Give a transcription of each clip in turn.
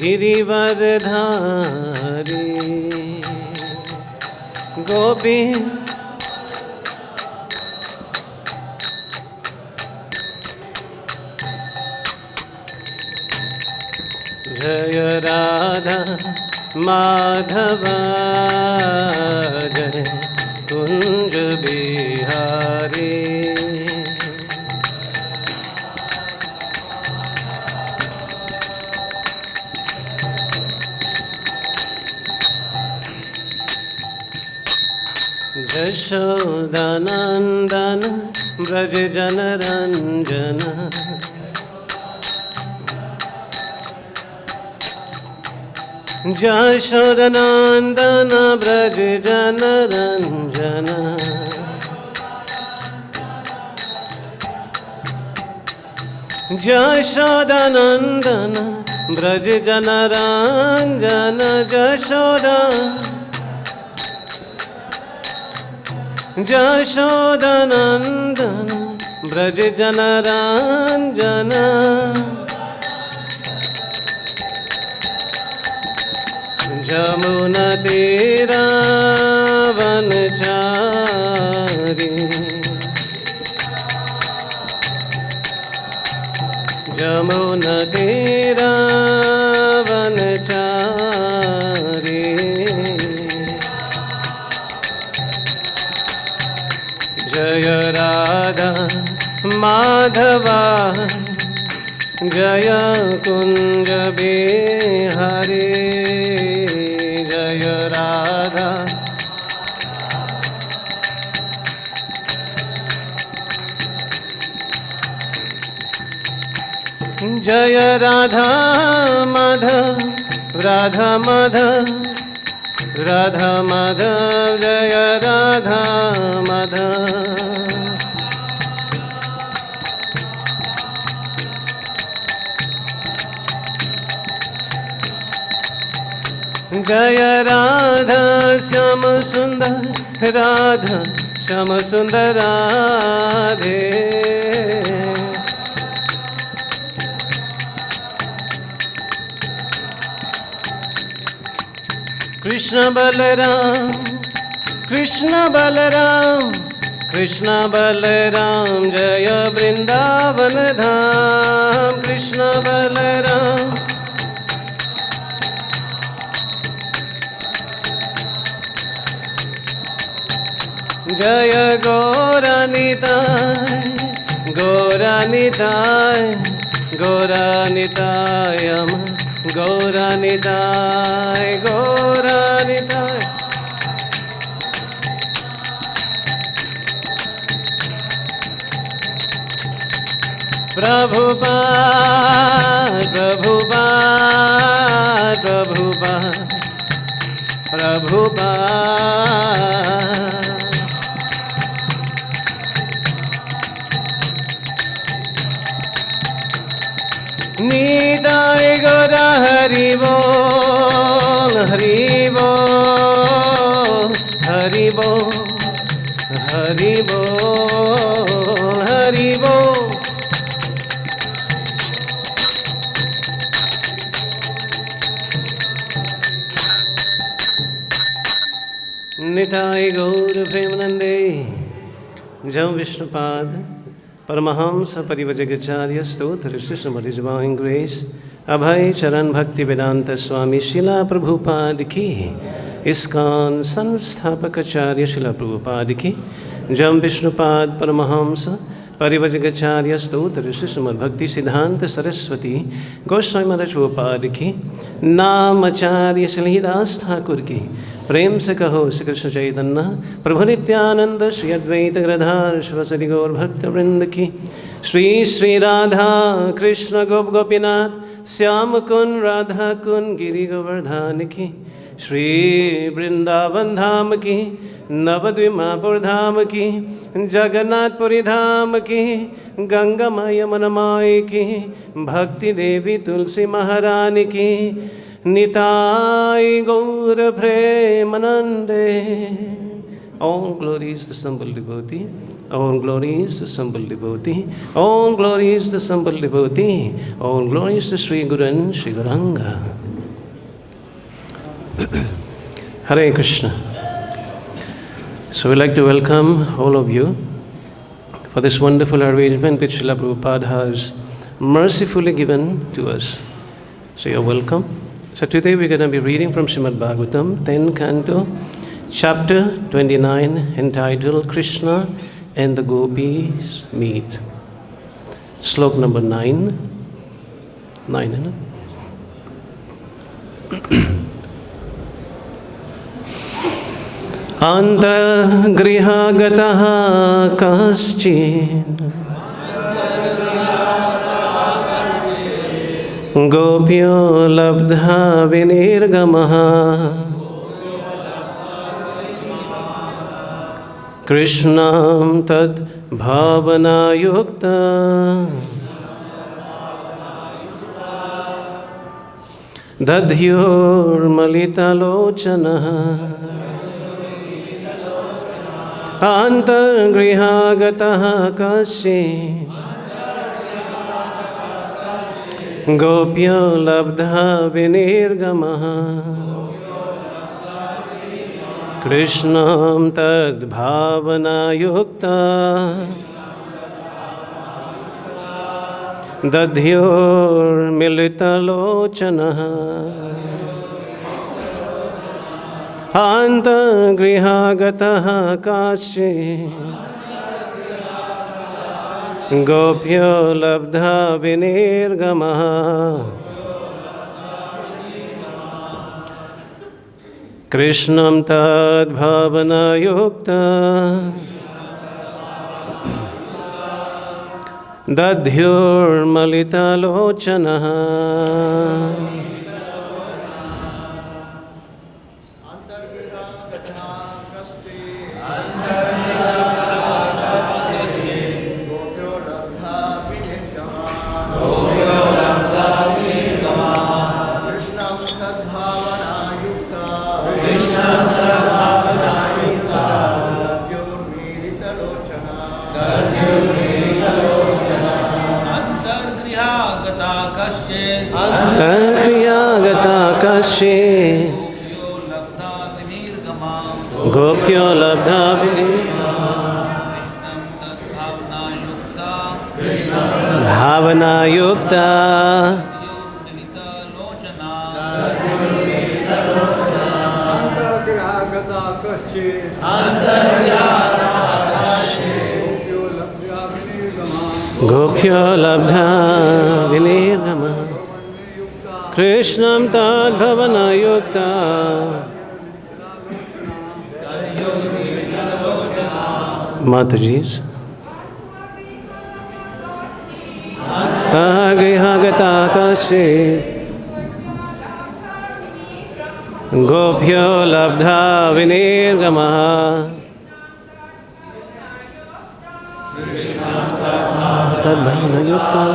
गिरिवरधारी गोपी जय राधा माधव जय कुंज बिहारी यशोदानंदन ब्रज जनरंजन यशोदानंदन ब्रज जनरंजन यशोदानंदन ब्रज जनरंजन यशोदानंदन ब्रज जनरंजन जमुना तीरा वनचारी जमुना तीरा वनचारी जय राधा माधवा जय कुंज बिहारी जय राधा जय राधा माधव राधा माधव राधा माधव जय राधा माधव जय राधा श्याम सुंदर राधा श्याम सुंदर राधे कृष्ण बलराम कृष्ण बलराम कृष्ण बलराम जय वृंदावन धाम कृष्ण बलराम जय गौरानिताय गौरानिताय गौरानिताय गौरानिताय गौरानिताय प्रभुपाद प्रभुपाद प्रभुपाद प्रभुपाद निताय गौर हरि बोल हरि बोल हरि बोल हरि बोल हरि बोल निताय गौर प्रेमानंदे जय विष्णुपाद परमहंस परिव्रजकाचार्य स्तोत्र श्रीमद डिवाइन ग्रेस अभय चरण भक्ति वेदांत स्वामी श्रीला प्रभुपाद की ISKCON संस्थापक आचार्य श्रीला प्रभुपाद की जय विष्णुपाद परमहंस परिव्रजकाचार्य स्तोत्र श्रीमद भक्ति सिद्धांत सरस्वती गोस्वामी महाराज प्रभुपाद की नाम आचार्य श्रीदास ठाकुर की प्रेम से कहो श्री कृष्ण चैतन्य प्रभु नित्यानंद श्री अद्वैत गदाधर शिवसरि गौर भक्त वृंद की श्री श्री राधा कृष्ण गोप गोपीनाथ श्याम कुंज राधा कुंज गिरि गोवर्धन की श्री वृंदावन धाम की नवद्वीमापुर धाम की जगन्नाथपुरी धाम की गंगा माई यमुना माई की भक्ति देवी तुलसी महारानी की निताय गौर प्रेमानंदे All glories to humble devotee, all glories to humble devotee, all glories to humble devotee, all glories to Sri Guru and Sri Gauranga. Hare Krishna. So we'd like to welcome all of you for this wonderful arrangement which Srila Prabhupada has mercifully given to us. So you're welcome. So today we're going to be reading from Srimad Bhagavatam, 10th Canto, chapter 29, entitled Kṛṣṇa and the Gopīs Meet. Slok number 9. 9, isn't it? antar-gṛha-gatāḥ kāścid gopyo labdha-vinirgamāḥ kṛṣṇaṁ tad-bhāvanā-yuktā dadhyur mīlita-locanāḥ antar-gṛha-gatāḥ kāścid gopyo labdha-vinirgamāḥ kṛṣṇaṁ tad-bhāvanā-yuktā dadhyur mīlita-locanāḥ antar-gṛha-gatāḥ kāścid gopyo labdha-vinirgamāḥ kṛṣṇaṁ tad-bhāvanā-yuktā dadhyur mīlita-locanāḥ antar-gṛha-gatāḥ kāścid gopyo labdha-vinirgamāḥ bhāvanā-yuktā antar-gṛha-gatāḥ kāścid gopyo labdha-vinirgamāḥ kṛṣṇaṁ tad-bhāvanā-yuktā Mataji's antar-gṛha-gatāḥ kāścid gopyo labdha-vinirgamāḥ tad-bhāvanā-yuktā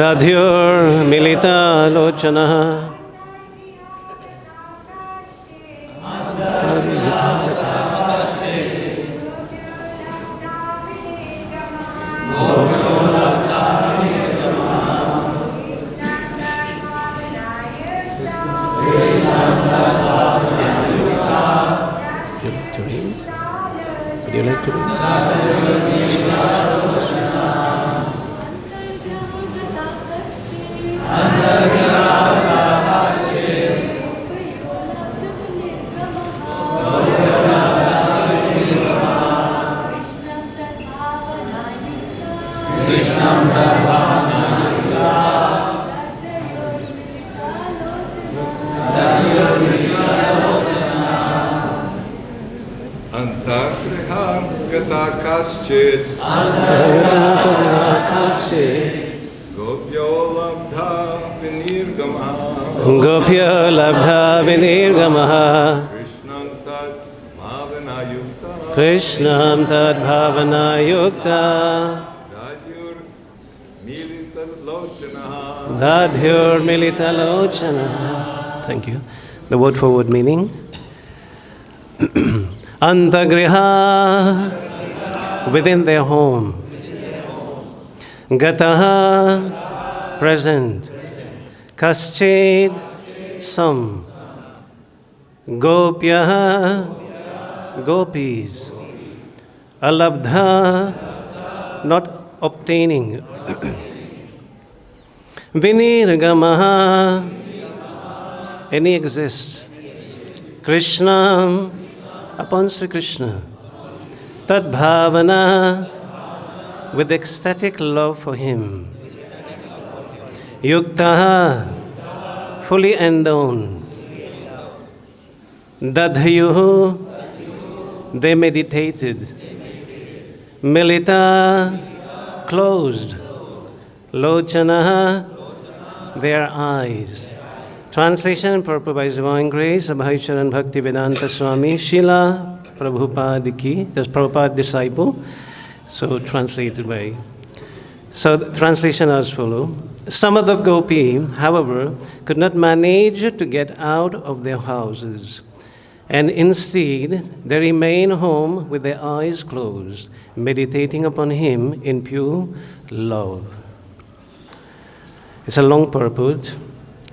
dadhyur mīlita-locanāḥ Would you like to read? antar-gṛha-gatāḥ kāścid antar-gṛha-gatāḥ kāścid gopyo labdha-vinirgamāḥ gopyo labdha-vinirgamāḥ kṛṣṇaṁ tad-bhāvanā-yuktā kṛṣṇaṁ tad-bhāvanā-yuktā dadhyur mīlita-locanāḥ dadhyur mīlita-locanāḥ. Thank you. The word for word meaning. Antar-gṛha, within their home. Gatāḥ, present. kāścid sam, gopyaḥ, gopīs, alabdha, not obtaining, vinirgamāḥ, any exists, kṛṣṇaṁ, upon Śrī Kṛṣṇa, tad-bhāvanā, with ecstatic love for him, yuktāḥ, fully endowed, dadhyuḥ, they meditated, mīlita, closed, locanāḥ, their eyes. Translation and purport by His Divine Grace, Vaiṣṇava Bhaktivedanta Swami, Śrīla Prabhupada ki, that's Prabhupada disciple. So translated by. So the translation as follows. Some of the gopi, however, could not manage to get out of their houses, and instead they remain home with their eyes closed, meditating upon him in pure love. It's a long purport,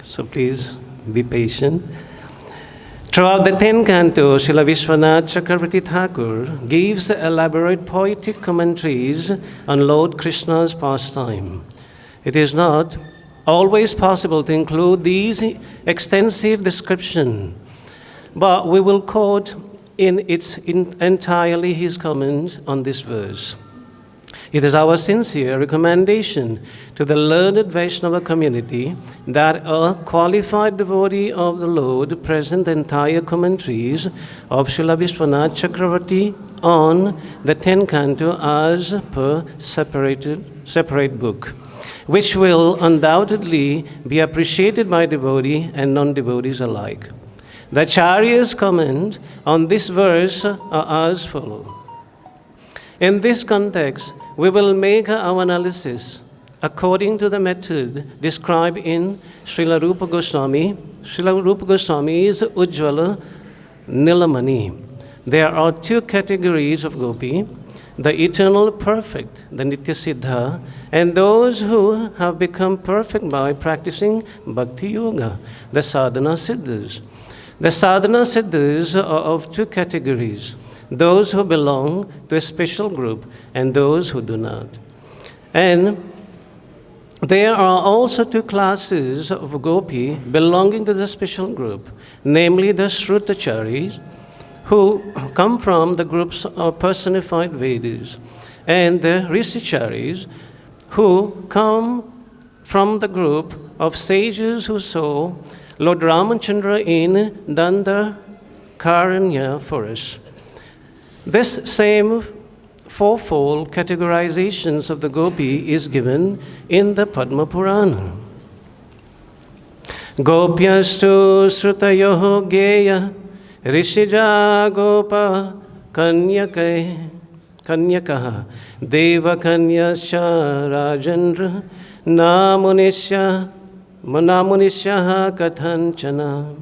so please be patient. Throughout the Tenth Canto, Śrīla Viśvanātha Cakravartī Ṭhākura gives elaborate poetic commentaries on Lord Kṛṣṇa's pastime. It is not always possible to include these extensive descriptions, but we will quote in its entirely his comments on this verse. It is our sincere recommendation to the learned Vaiṣṇava community that a qualified devotee of the Lord present the entire commentaries of Śrīla Viśvanātha Cakravartī on the Tenth Canto as per separate book, which will undoubtedly be appreciated by devotee and non-devotees alike. The Acharya's comment on this verse are as follows. In this context, we will make our analysis according to the method described in Śrīla Rupa Goswami. Śrīla Rupa Goswami is Ujjvala Nilamani. There are two categories of gopi, the eternal perfect, the Nitya Siddha, and those who have become perfect by practicing bhakti yoga, the sadhana siddhas. The sadhana siddhas are of two categories, those who belong to a special group and those who do not. And there are also two classes of gopi belonging to the special group, namely the Shrutacharis, who come from the groups of personified Vedas, and the Rishicharis, who come from the group of sages who saw Lord Ramachandra in Dandakaranya forest. This same fourfold categorizations of the gopi is given in the Padma Purana. Gopyastu srutayoho geya rishija gopa kanyakaha deva kanyascha rajendra namunisya kathanchana.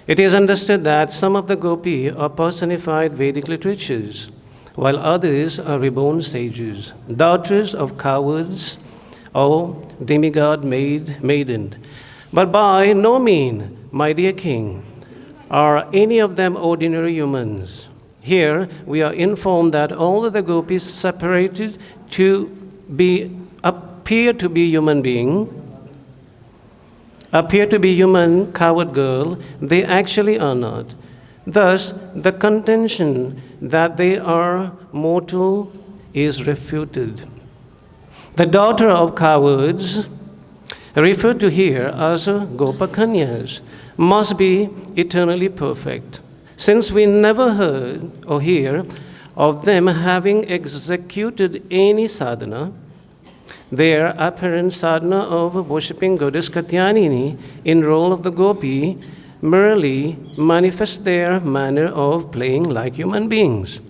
It is understood that some of the gopi are personified Vedic literatures, while others are reborn sages, daughters of cowards or demigod maiden. But by no means, my dear king, are any of them ordinary humans. Here we are informed that all of the gopis separated to appear to be human coward girl, they actually are not. Thus, the contention that they are mortal is refuted. The daughter of cowards, referred to here as Gopakanyas, must be eternally perfect, since we never heard or hear of them having executed any sadhana. Their apparent sadhana of worshipping goddess Katyanini in role of the gopi merely manifests their manner of playing like human beings.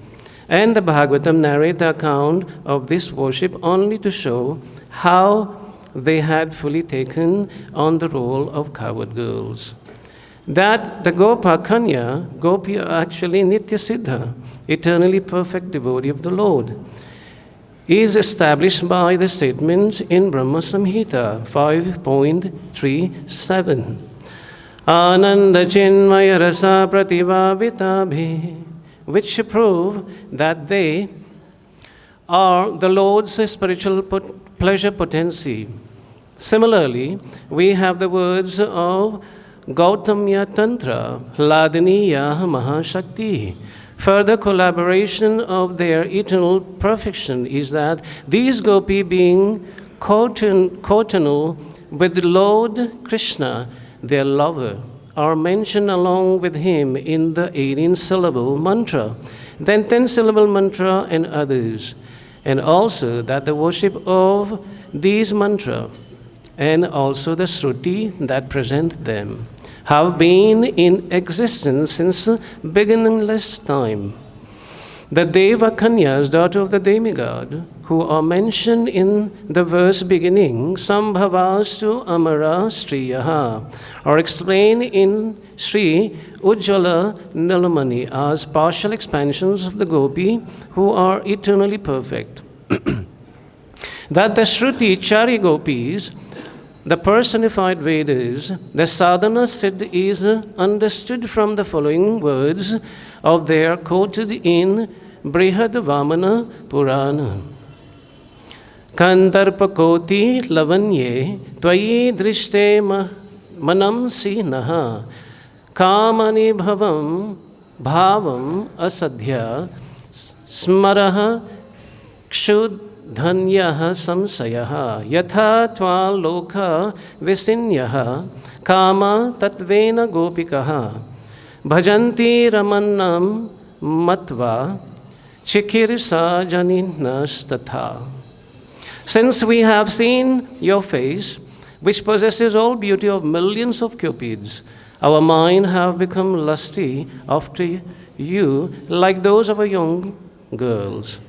And the Bhagavatam narrates the account of this worship only to show how they had fully taken on the role of coward girls. That the gopi are actually Nitya Siddha, eternally perfect devotee of the Lord. is established by the statement in Brahma Samhita 5.37. Ananda Chinmaya Rasa Prativāvitābhi, which prove that they are the Lord's spiritual pleasure potency. Similarly, we have the words of Gautamya Tantra, Hladiniya Mahashakti. Further collaboration of their eternal perfection is that these gopi, being coetanal with Lord Kṛṣṇa, their lover, are mentioned along with him in the 18-syllable mantra, then 10-syllable mantra and others, and also that the worship of these mantra and also the Shruti that present them have been in existence since beginningless time. The Deva Kanyas, daughter of the demigod, who are mentioned in the verse beginning, Sambhavastu Amara Striyaha, are explained in Sri Ujjvala Nilamani as partial expansions of the gopi who are eternally perfect. That the Shruti Chari gopis, the personified Vedas, the sadhana siddh is understood from the following words of their quoted in Brihad-vāmana Purana. Kandarpakoti lavanye tvayi drishte manamsi naha kamani bhavam asadhya smaraha kshudhanyaha samsayaha yatha tva lokha visinyaha kama tatvena gopikaha bhajanti ramannam matva chikirsa janinas-tatha. Since we have seen your face, which possesses all beauty of millions of cupids, our mind have become lusty after you like those of our young girls.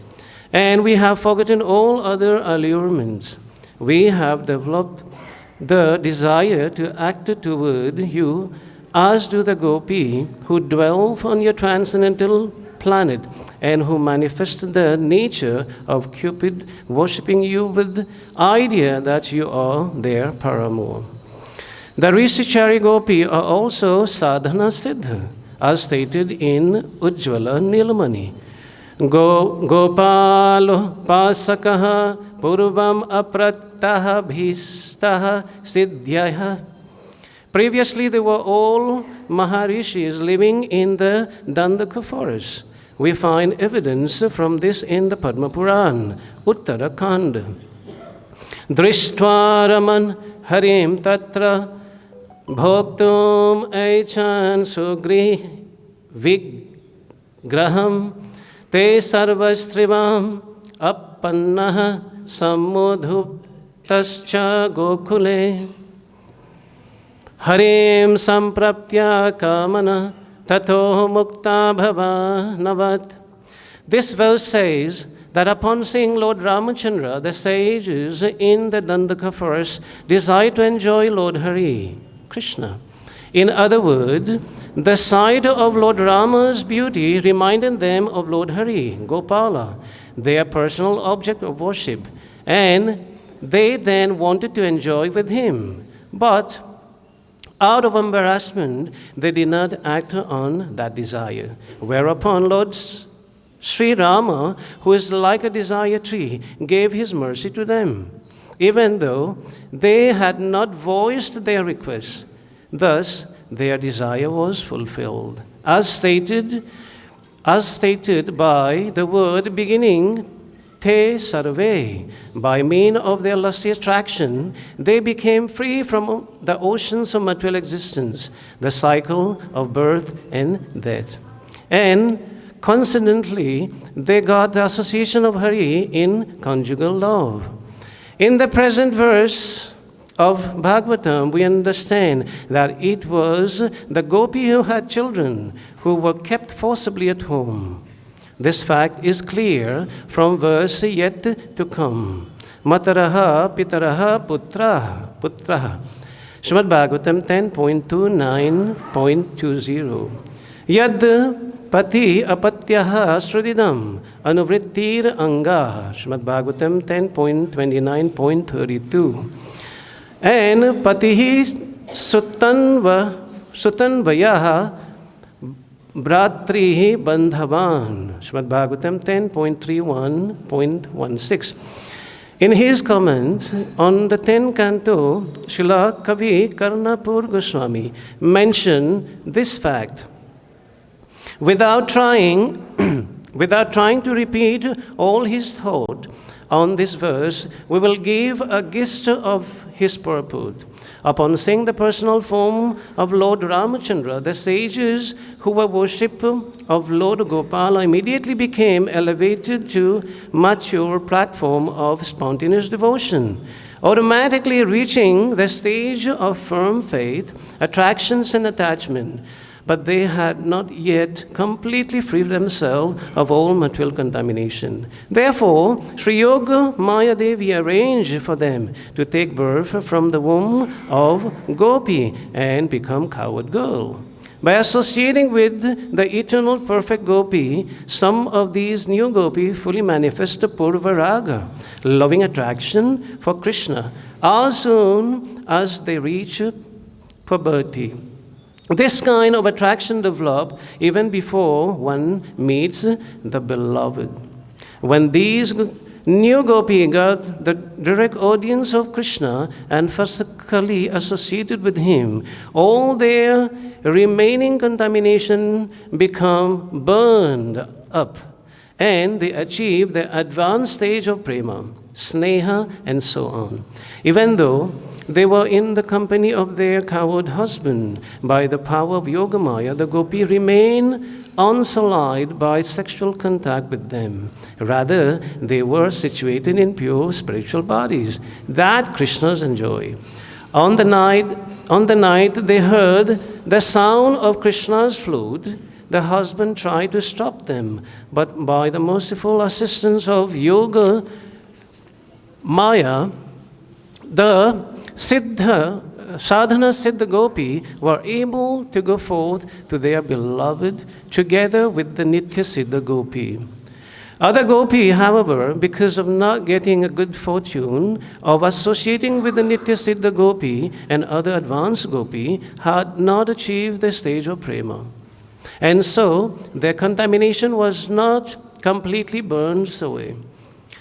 And we have forgotten all other allurements. We have developed the desire to act toward you as do the gopi who dwell on your transcendental planet and who manifest the nature of Cupid, worshipping you with the idea that you are their paramour. The Rishachari gopi are also sadhana siddha, as stated in Ujjvala Nilamani. Gopalo pasakaha purvam aprattaha bhistaha siddhyaha. Previously, they were all Maharishis living in the Dandaka forest. We find evidence from this in the Padma Puran, Uttarakhand. Drishtva raman harim tatra bhoktum aichan sugri vigraham te sarvastrivam appannaha samudhuptascha gokule harim sampraptya kamana tato mukta-bhavanā. This verse says that upon seeing Lord Ramachandra, the sages in the Dandaka forest desire to enjoy Lord Hari, Kṛṣṇa. In other words, the sight of Lord Rama's beauty reminded them of Lord Hari, Gopala, their personal object of worship, and they then wanted to enjoy with him. But out of embarrassment, they did not act on that desire. Whereupon Lord Sri Rama, who is like a desire tree, gave his mercy to them, even though they had not voiced their request. Thus, their desire was fulfilled. As stated by the word beginning te sarve, by means of their lusty attraction, they became free from the oceans of material existence, the cycle of birth and death. And coincidentally, they got the association of Hari in conjugal love. In the present verse of Bhagavatam, we understand that it was the gopi who had children who were kept forcibly at home. This fact is clear from verse yet to come. Mataraha pitaraha putraha. Srimad Bhagavatam 10.29.20. Yad pati apatyaha srudidam anuvrittir anga. Srimad Bhagavatam 10.29.32. And patihi sutanvayaha Bhratrihi Bandhavan. Srimad Bhagavatam 10.31.16. In his comment on the Tenth Canto, Śrīla Kavi Goswami mentioned this fact. Without trying to repeat all his thought on this verse, we will give a gist of his purport. Upon seeing the personal form of Lord Ramachandra, the sages who were worshippers of Lord Gopala immediately became elevated to mature platform of spontaneous devotion, automatically reaching the stage of firm faith, attractions and attachment. But they had not yet completely freed themselves of all material contamination. Therefore, Sri Yoga Maya Devi arranged for them to take birth from the womb of Gopi and become coward girl. By associating with the eternal perfect Gopi, some of these new Gopi fully manifest the Purva Raga, loving attraction for Krishna, as soon as they reach puberty. This kind of attraction develops even before one meets the beloved. When these new Gopi got the direct audience of Krishna and physically associated with him, all their remaining contamination become burned up, and they achieve the advanced stage of prema, sneha, and so on. Even though they were in the company of their coward husband, by the power of Yogamaya, the Gopi remained unsullied by sexual contact with them. Rather, they were situated in pure spiritual bodies that Krishna's enjoy. On the night they heard the sound of Krishna's flute, the husband tried to stop them, but by the merciful assistance of Yoga Maya, the Sadhana Siddha Gopi were able to go forth to their beloved together with the Nitya Siddha Gopi. Other Gopi, however, because of not getting a good fortune of associating with the Nitya Siddha Gopi and other advanced Gopi, had not achieved the stage of prema. And so their contamination was not completely burned away.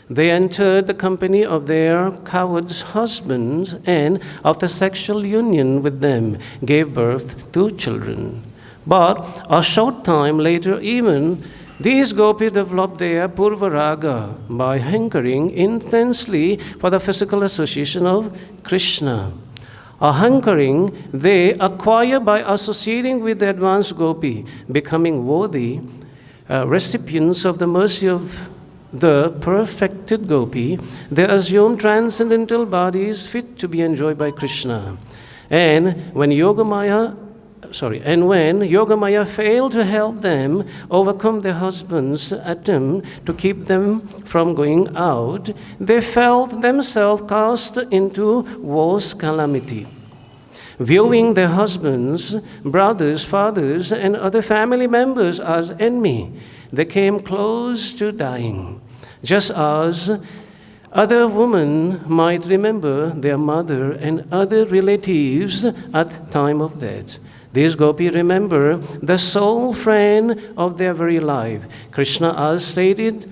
They entered the company of their coward husbands and, after sexual union with them, gave birth to children. But a short time later, even these gopis developed their purva raga by hankering intensely for the physical association of Krishna. A hankering they acquire by associating with the advanced gopi, becoming worthy recipients of the mercy of the perfected Gopi. They assume transcendental bodies fit to be enjoyed by Krishna. And when Yogamaya failed to help them overcome their husband's attempt to keep them from going out, they felt themselves cast into worse calamity. Viewing their husbands, brothers, fathers, and other family members as enemy, they came close to dying, just as other women might remember their mother and other relatives at time of death. These gopis remember the sole friend of their very life, Krishna, as stated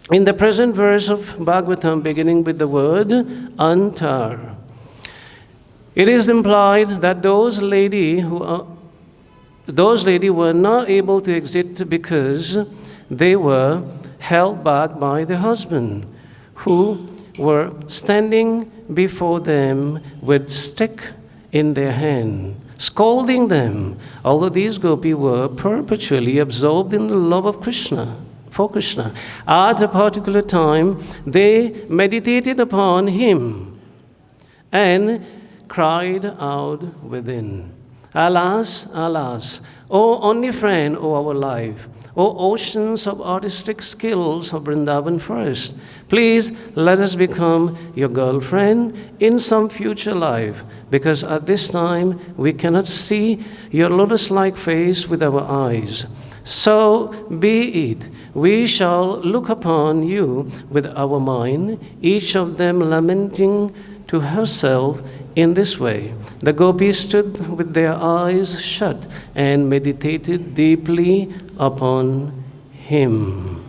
in the present verse of Bhagavatam, beginning with the word antar. It is implied that those ladies were not able to exit because they were held back by the husband, who were standing before them with stick in their hand, scolding them. Although these gopis were perpetually absorbed in the love of Krishna, for Krishna, at a particular time they meditated upon him and cried out within, "Alas, alas, O only friend of our life, O oceans of artistic skills of Vrindavan first, please let us become your girlfriend in some future life, because at this time we cannot see your lotus-like face with our eyes. So be it. We shall look upon you with our mind, each of them lamenting to herself in this way. The gopis stood with their eyes shut and meditated deeply upon him.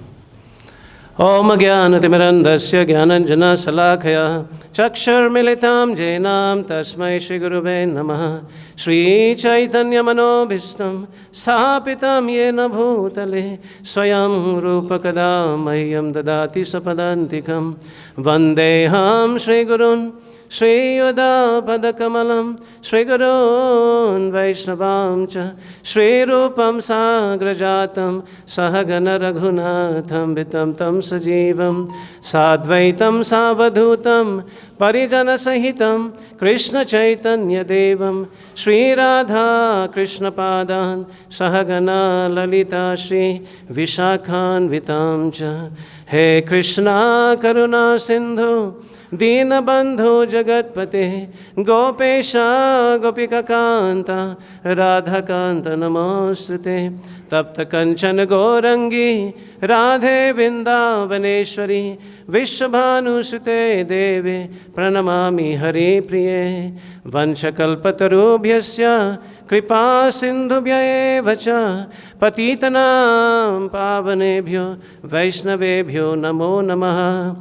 Om Jnana-timirandasya Jnananjana-salakaya Chakshur-militam Jainam Tasmai Shri-Gurave Namaha Shri Chaitanya-manobhistam Sthapitam Yena Bhutale Swayam Rupa-kada Mahyam Dadati Sapadantikam Vandeham Shri-Gurun Shri Yuda-padakamalam Shri Gurun Vaiṣṇavam cha Shri Rupam Sagrajatam Sahagana Raghunatham Vitam Tam Sajivam Sadvaitam Savadhutam Parijana Sahitam Krishna Chaitanya Devam Shri Radha Krishna Padan Sahagana Lalita Shri Vishakhan Vitam cha He Krishna Karuna Sindhu Dīnabandhu Jagatpate Gopesha Gopika Kanta Radha Kanta Namostute Tapta Kanchana Gorangi Radhe Vrindavaneshwari Vishwabhanusute Deve Pranamami Hari Priye Vanchakalpatarubhyasya Kripa Sindhubhya Vacha Patitanam Pavanebhyo Vaiṣṇavebhyo Namo Namaha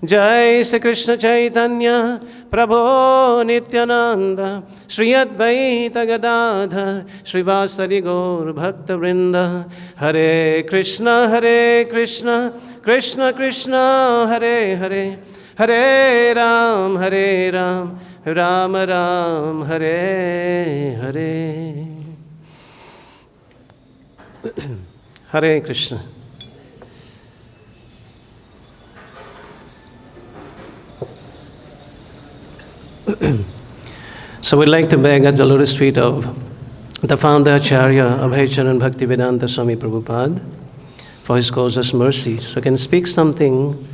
Jai Śrī Kṛṣṇa Chaitanya Prabho Nityananda Shri Advaita Gadadhar Shri Vasari Gaur Bhakta Vrinda Hare Krishna Krishna Krishna Hare Hare Hare Ram Ram Ram Hare Hare Hare Krishna. So we'd like to beg at the lotus feet of the founder Acharya of Vaiṣṇava Bhaktivedanta Swami Prabhupada for his causeless mercy. So I can speak something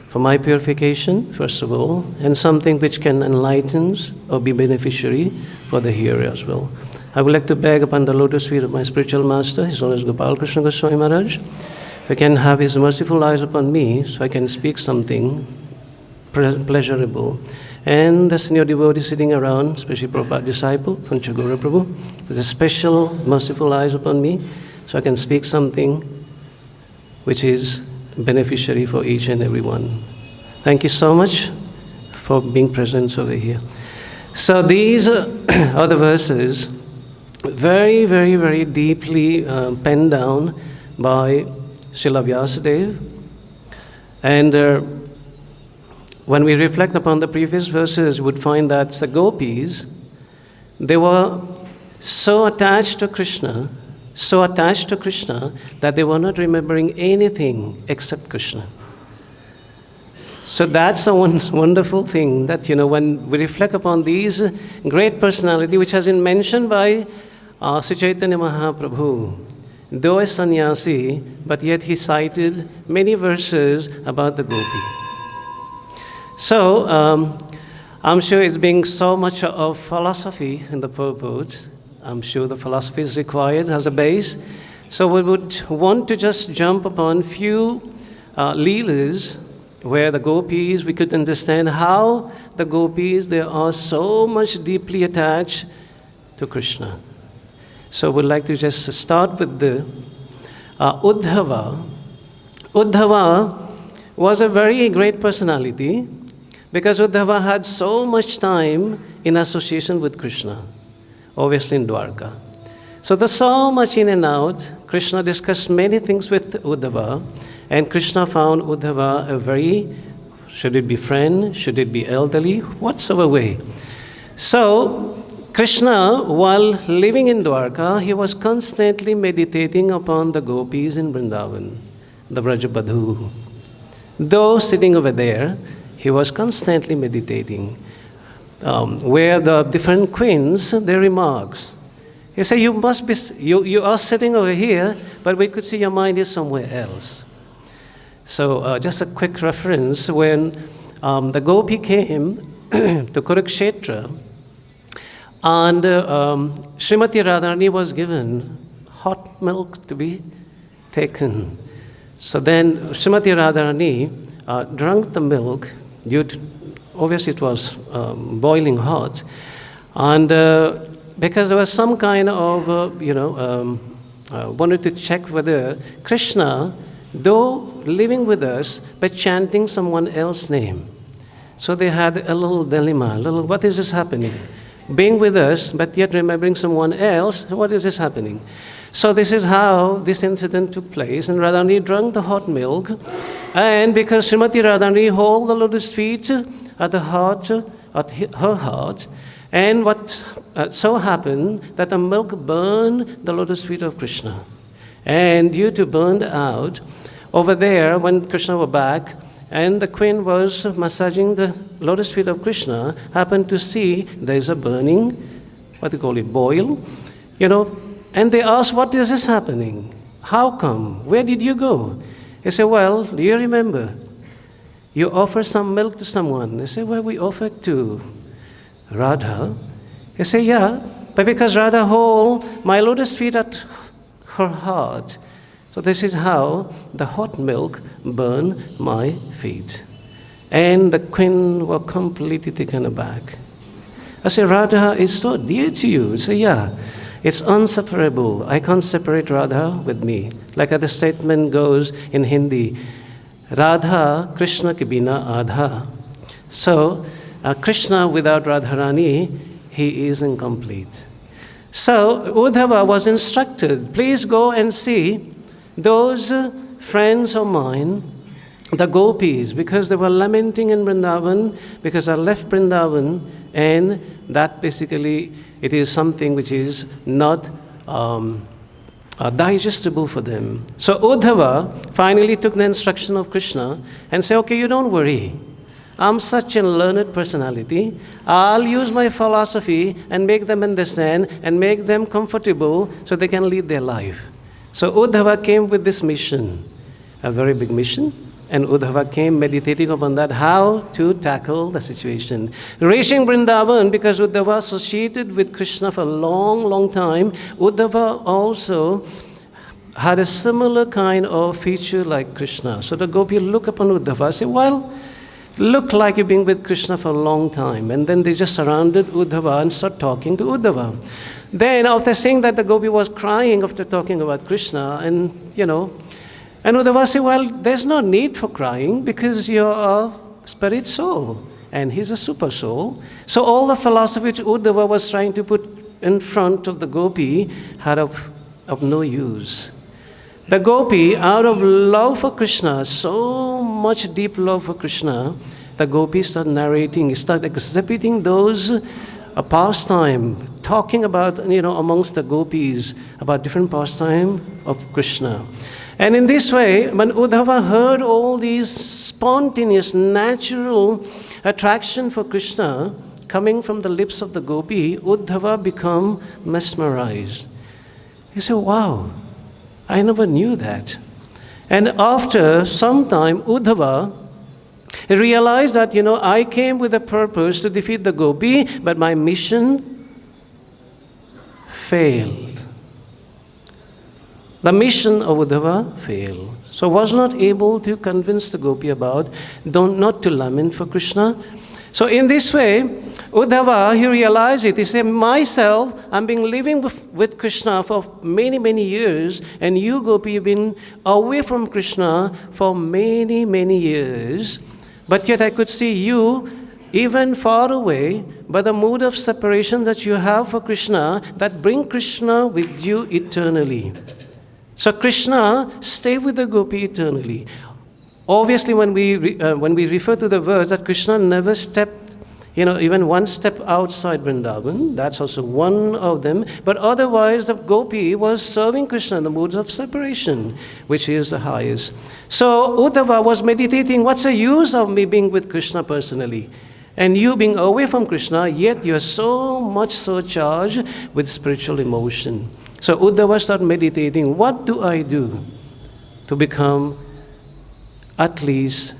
for my purification, first of all, and something which can enlighten or be beneficiary for the hearer as well. I would like to beg upon the lotus feet of my spiritual master, His Holiness Gopal Krishna Goswami Maharaj, if I can have his merciful eyes upon me so I can speak something pleasurable. And the senior devotee sitting around, especially Prabhupada disciple, Panchagora Prabhu, with a special merciful eyes upon me, so I can speak something which is beneficiary for each and every one. Thank you so much for being present over here. So these are the verses, very, very, very deeply penned down by Śrīla Vyasadeva. And when we reflect upon the previous verses, we would find that the gopis, they were so attached to Krishna that they were not remembering anything except Krishna. So that's a wonderful thing that, when we reflect upon these great personality, which has been mentioned by Sri Chaitanya Mahaprabhu, though a sannyasi, but yet he cited many verses about the gopi. So, I'm sure it's being so much of philosophy in the purport. I'm sure the philosophy is required as a base. So we would want to just jump upon few leelas where the gopis, we could understand how the gopis, they are so much deeply attached to Krishna. So we'd like to just start with the Uddhava. Uddhava was a very great personality, because Uddhava had so much time in association with Krishna, obviously in Dwarka. So there's so much in and out. Krishna discussed many things with Uddhava, and Krishna found Uddhava a very, should it be friend, should it be elderly, whatsoever way. So Krishna, while living in Dwarka, he was constantly meditating upon the gopis in Vrindavan, the Vrajabadhu. Though sitting over there, he was constantly meditating, where the different queens, their remarks. He said, you are sitting over here, but we could see your mind is somewhere else. So just a quick reference, when the gopi came to Kurukshetra, and Srimati Radharani was given hot milk to be taken. So then Srimati Radharani drank the milk. Obviously it was boiling hot. And because there was some kind of, wanted to check whether Krishna, though living with us, but chanting someone else's name. So they had a little dilemma, what is this happening? Being with us, but yet remembering someone else, what is this happening? So this is how this incident took place, and Radharani drank the hot milk, and because Srimati Radharani held the lotus feet at her heart, and what so happened that the milk burned the lotus feet of Krishna. And due to burned out, over there, when Krishna was back, and the queen was massaging the lotus feet of Krishna, happened to see there's a burning, boil, and they asked, what is this happening? How come? Where did you go? He said, well, do you remember? You offered some milk to someone. They said, well, we offered to Radha. He said, yeah, but because Radha hold my lotus feet at her heart, so this is how the hot milk burned my feet. And the queen was completely taken aback. I said, Radha is so dear to you. He said, yeah, it's inseparable. I can't separate Radha with me. Like the statement goes in Hindi, Radha Krishna ke bina adha. So, Krishna without Radharani, he is incomplete. So, Uddhava was instructed, please go and see those friends of mine, the gopīs, because they were lamenting in Vrindavan, because I left Vrindavan, and that basically, it is something which is not digestible for them. So Uddhava finally took the instruction of Krishna and said, okay, you don't worry. I'm such a learned personality. I'll use my philosophy and make them understand and make them comfortable so they can lead their life. So Uddhava came with this mission, a very big mission, and Uddhava came meditating upon that, how to tackle the situation. Reaching Vrindavan, because Uddhava associated with Krishna for a long, long time, Uddhava also had a similar kind of feature like Krishna. So the gopi look upon Uddhava and say, well, look like you've been with Krishna for a long time. And then they just surrounded Uddhava and start talking to Uddhava. Then after saying that, the gopi was crying after talking about Krishna, and and Uddhava said, well, there's no need for crying because you're a spirit soul and he's a super soul. So all the philosophy which Uddhava was trying to put in front of the gopi had of no use. The gopi, out of love for Krishna, so much deep love for Krishna, the gopi started narrating, started exhibiting those pastime, talking about, amongst the gopis, about different pastime of Krishna. And in this way, when Uddhava heard all these spontaneous, natural attraction for Krishna coming from the lips of the gopi, Uddhava became mesmerized. He said, wow, I never knew that. And after some time, Uddhava realized that, I came with a purpose to defeat the gopi, but my mission failed. The mission of Uddhava failed. So was not able to convince the gopi about not to lament for Krishna. So in this way, Uddhava, he realized it. He said, myself, I'm been living with Krishna for many, many years, and you, gopi, you've been away from Krishna for many, many years. But yet I could see you, even far away, by the mood of separation that you have for Krishna, that bring Krishna with you eternally. So Krishna stay with the gopi eternally. Obviously, when we refer to the verse that Krishna never stepped, even one step outside Vrindavan, that's also one of them. But otherwise, the gopi was serving Krishna in the moods of separation, which is the highest. So Uddhava was meditating, what's the use of me being with Krishna personally? And you being away from Krishna, yet you're so much surcharged with spiritual emotion. So Uddhava started meditating, what do I do to become at least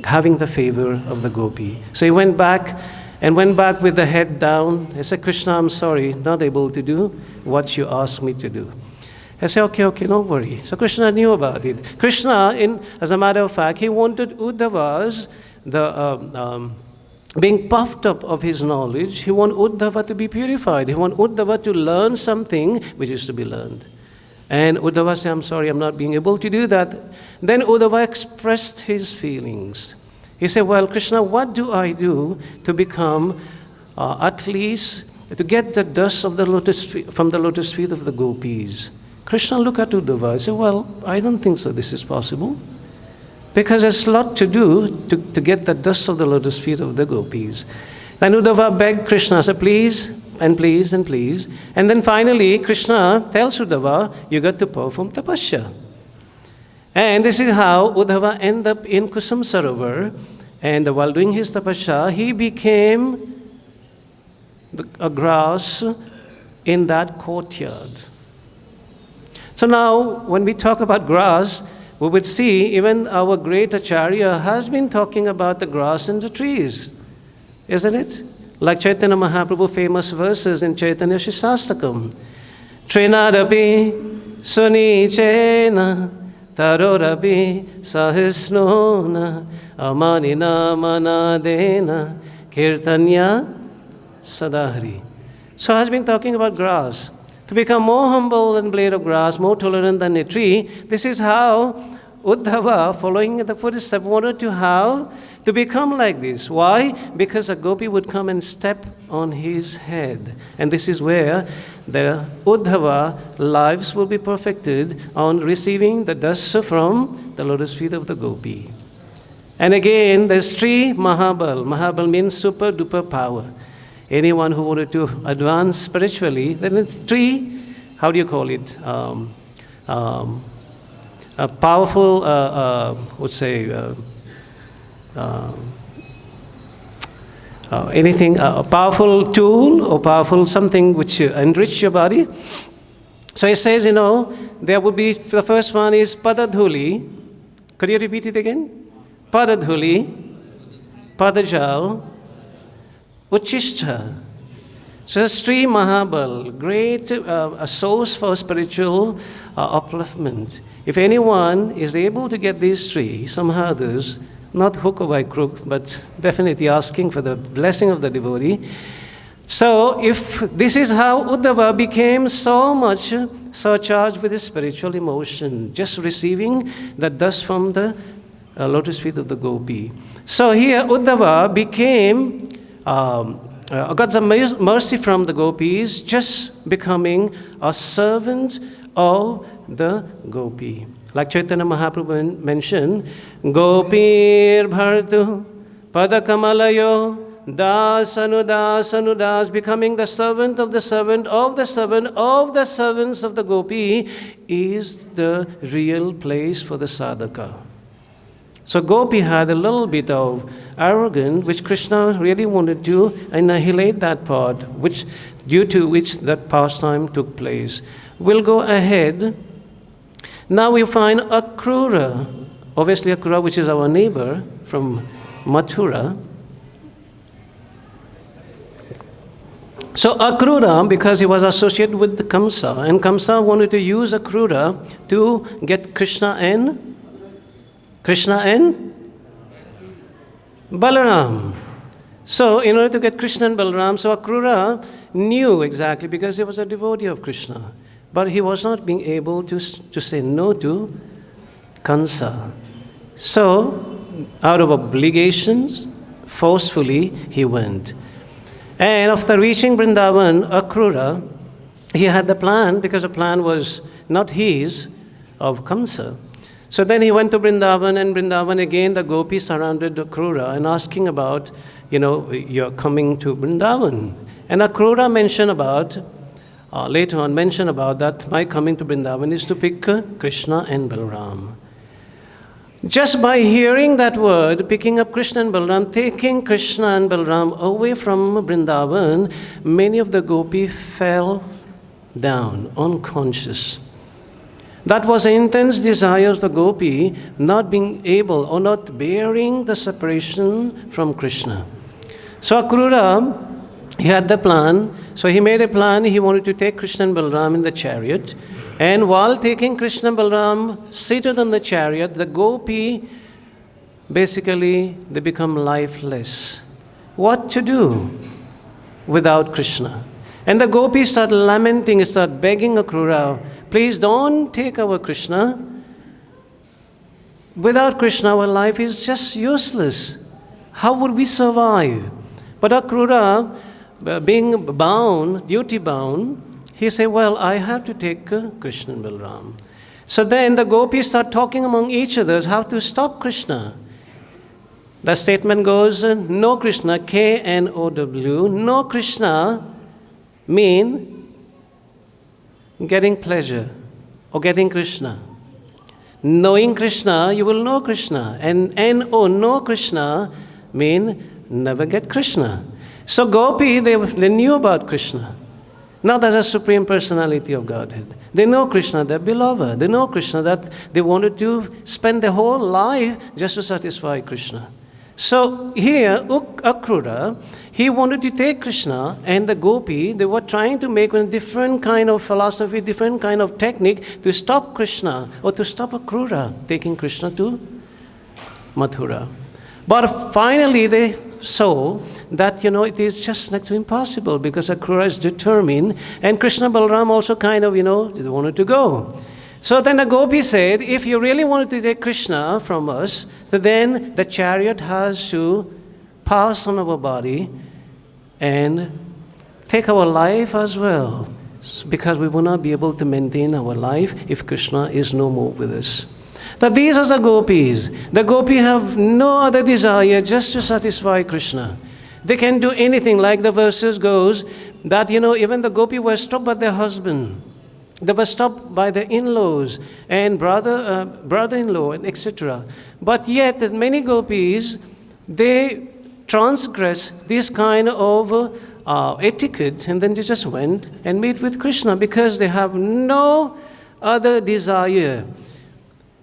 having the favor of the gopi? So he went back with the head down. He said, Krishna, I'm sorry, not able to do what you asked me to do. I say, okay, don't worry. So Krishna knew about it. Krishna, as a matter of fact, he wanted Uddhava's, being puffed up of his knowledge, he wanted Uddhava to be purified. He wanted Uddhava to learn something which is to be learned. And Uddhava said, I'm sorry, I'm not being able to do that. Then Uddhava expressed his feelings. He said, well, Krishna, what do I do to become, at least, to get the dust of the lotus from the lotus feet of the gopis? Krishna looked at Uddhava and said, well, I don't think so this is possible. Because there's a lot to do to get the dust of the lotus feet of the gopis. Then Uddhava begged Krishna, said, please, and please, and please. And then finally, Krishna tells Uddhava, you got to perform tapasya. And this is how Uddhava ended up in Kusum Sarovar. And while doing his tapasya, he became a grass in that courtyard. So now, when we talk about grass, we would see even our great Acharya has been talking about the grass and the trees, isn't it? Like Chaitanya Mahaprabhu famous verses in Chaitanya Shastakam. Trinadapi sunichena tarorapi sahisnona amanina manadena kirtanya sadahri. So has been talking about grass. To become more humble than blade of grass, more tolerant than a tree. This is how Uddhava, following the footsteps, wanted to how? To become like this. Why? Because a gopi would come and step on his head. And this is where the Uddhava lives will be perfected on receiving the dust from the lotus feet of the gopi. And again, there's Sri Mahabal. Mahabal means super duper power. Anyone who wanted to advance spiritually, then it's Sri, how do you call it? A powerful, let's say, anything, a powerful tool or powerful something which enrich your body. So he says, there would be, the first one is Padadhuli. Could you repeat it again? Padadhuli, Padajal, Uchishta. So Sri Mahabal, great a source for spiritual upliftment. If anyone is able to get these three, somehow others, not hook or by crook, but definitely asking for the blessing of the devotee. So if this is how Uddhava became so much surcharged with his spiritual emotion, just receiving the dust from the lotus feet of the gopi. So here Uddhava became got some mercy from the gopis, just becoming a servant of the gopi. Like Chaitanya Mahaprabhu mentioned, Gopir Bhartu Padakamalayo Das Anudas, becoming the servant of the servant of the servant of the servants of the gopi is the real place for the sadhaka. So gopi had a little bit of arrogance, which Krishna really wanted to annihilate that part, due to which that pastime took place. We'll go ahead. Now we find Akrura, obviously Akrura, which is our neighbor from Mathura. So Akrura, because he was associated with the Kamsa, and Kamsa wanted to use Akrura to get Krishna and Balaram. So in order to get Krishna and Balaram, so Akrura knew exactly, because he was a devotee of Krishna. But he was not being able to say no to Kamsa. So, out of obligations, forcefully he went. And after reaching Vrindavan, Akrura, he had the plan, because the plan was not his, of Kamsa. So then he went to Vrindavan, and Vrindavan again, the gopis surrounded Akrura and asking about, you're coming to Vrindavan. And Akrura mentioned about, later on mentioned about that my coming to Vrindavan is to pick Krishna and Balaram. Just by hearing that word, picking up Krishna and Balaram, taking Krishna and Balaram away from Vrindavan, many of the gopis fell down, unconscious. That was an intense desire of the gopi, not being able or not bearing the separation from Krishna. So Akrura he had the plan. So he made a plan. He wanted to take Krishna and Balaram in the chariot. And while taking Krishna and Balaram seated on the chariot, the gopi, basically, they become lifeless. What to do without Krishna? And the gopis start lamenting, start begging Akrura, please don't take our Krishna. Without Krishna, our life is just useless. How would we survive? But Akrura, being bound, duty bound, he said, well, I have to take Krishna and Balaram. So then the gopis start talking among each other how to stop Krishna. The statement goes, no Krishna, K-N-O-W, no Krishna mean getting pleasure or getting Krishna. Knowing Krishna, you will know Krishna. And N-O, no Krishna, mean never get Krishna. So gopi, they knew about Krishna. Not as a supreme personality of Godhead. They know Krishna, their beloved. They know Krishna, that they wanted to spend their whole life just to satisfy Krishna. So here, Akrura, he wanted to take Krishna, and the gopi, they were trying to make a different kind of philosophy, different kind of technique to stop Krishna, or to stop Akrura taking Krishna to Mathura. But finally they saw that, it is just next to impossible, because Akrura is determined, and Krishna Balaram also kind of, wanted to go. So then the gopi said, if you really wanted to take Krishna from us, then the chariot has to pass on our body and take our life as well, because we will not be able to maintain our life if Krishna is no more with us. That these are the gopis. The gopi have no other desire just to satisfy Krishna. They can do anything, like the verses goes, that, even the gopi were stopped by their husband. They were stopped by their in-laws and brother-in-law, and etc. But yet, many gopis, they transgress this kind of etiquette, and then they just went and meet with Krishna, because they have no other desire,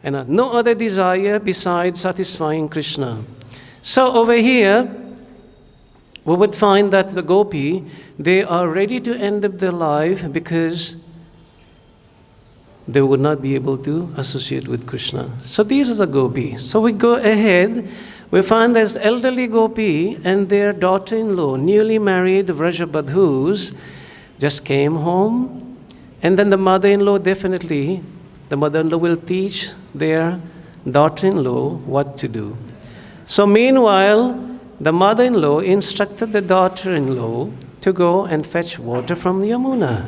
and no other desire besides satisfying Krishna. So over here, we would find that the gopi, they are ready to end up their life because they would not be able to associate with Krishna. So these are the gopis. So we go ahead, we find there's elderly gopi and their daughter-in-law, newly married Vrajabadhus, just came home. And then the mother-in-law, definitely, the mother-in-law will teach their daughter-in-law what to do. So meanwhile, the mother-in-law instructed the daughter-in-law to go and fetch water from Yamuna.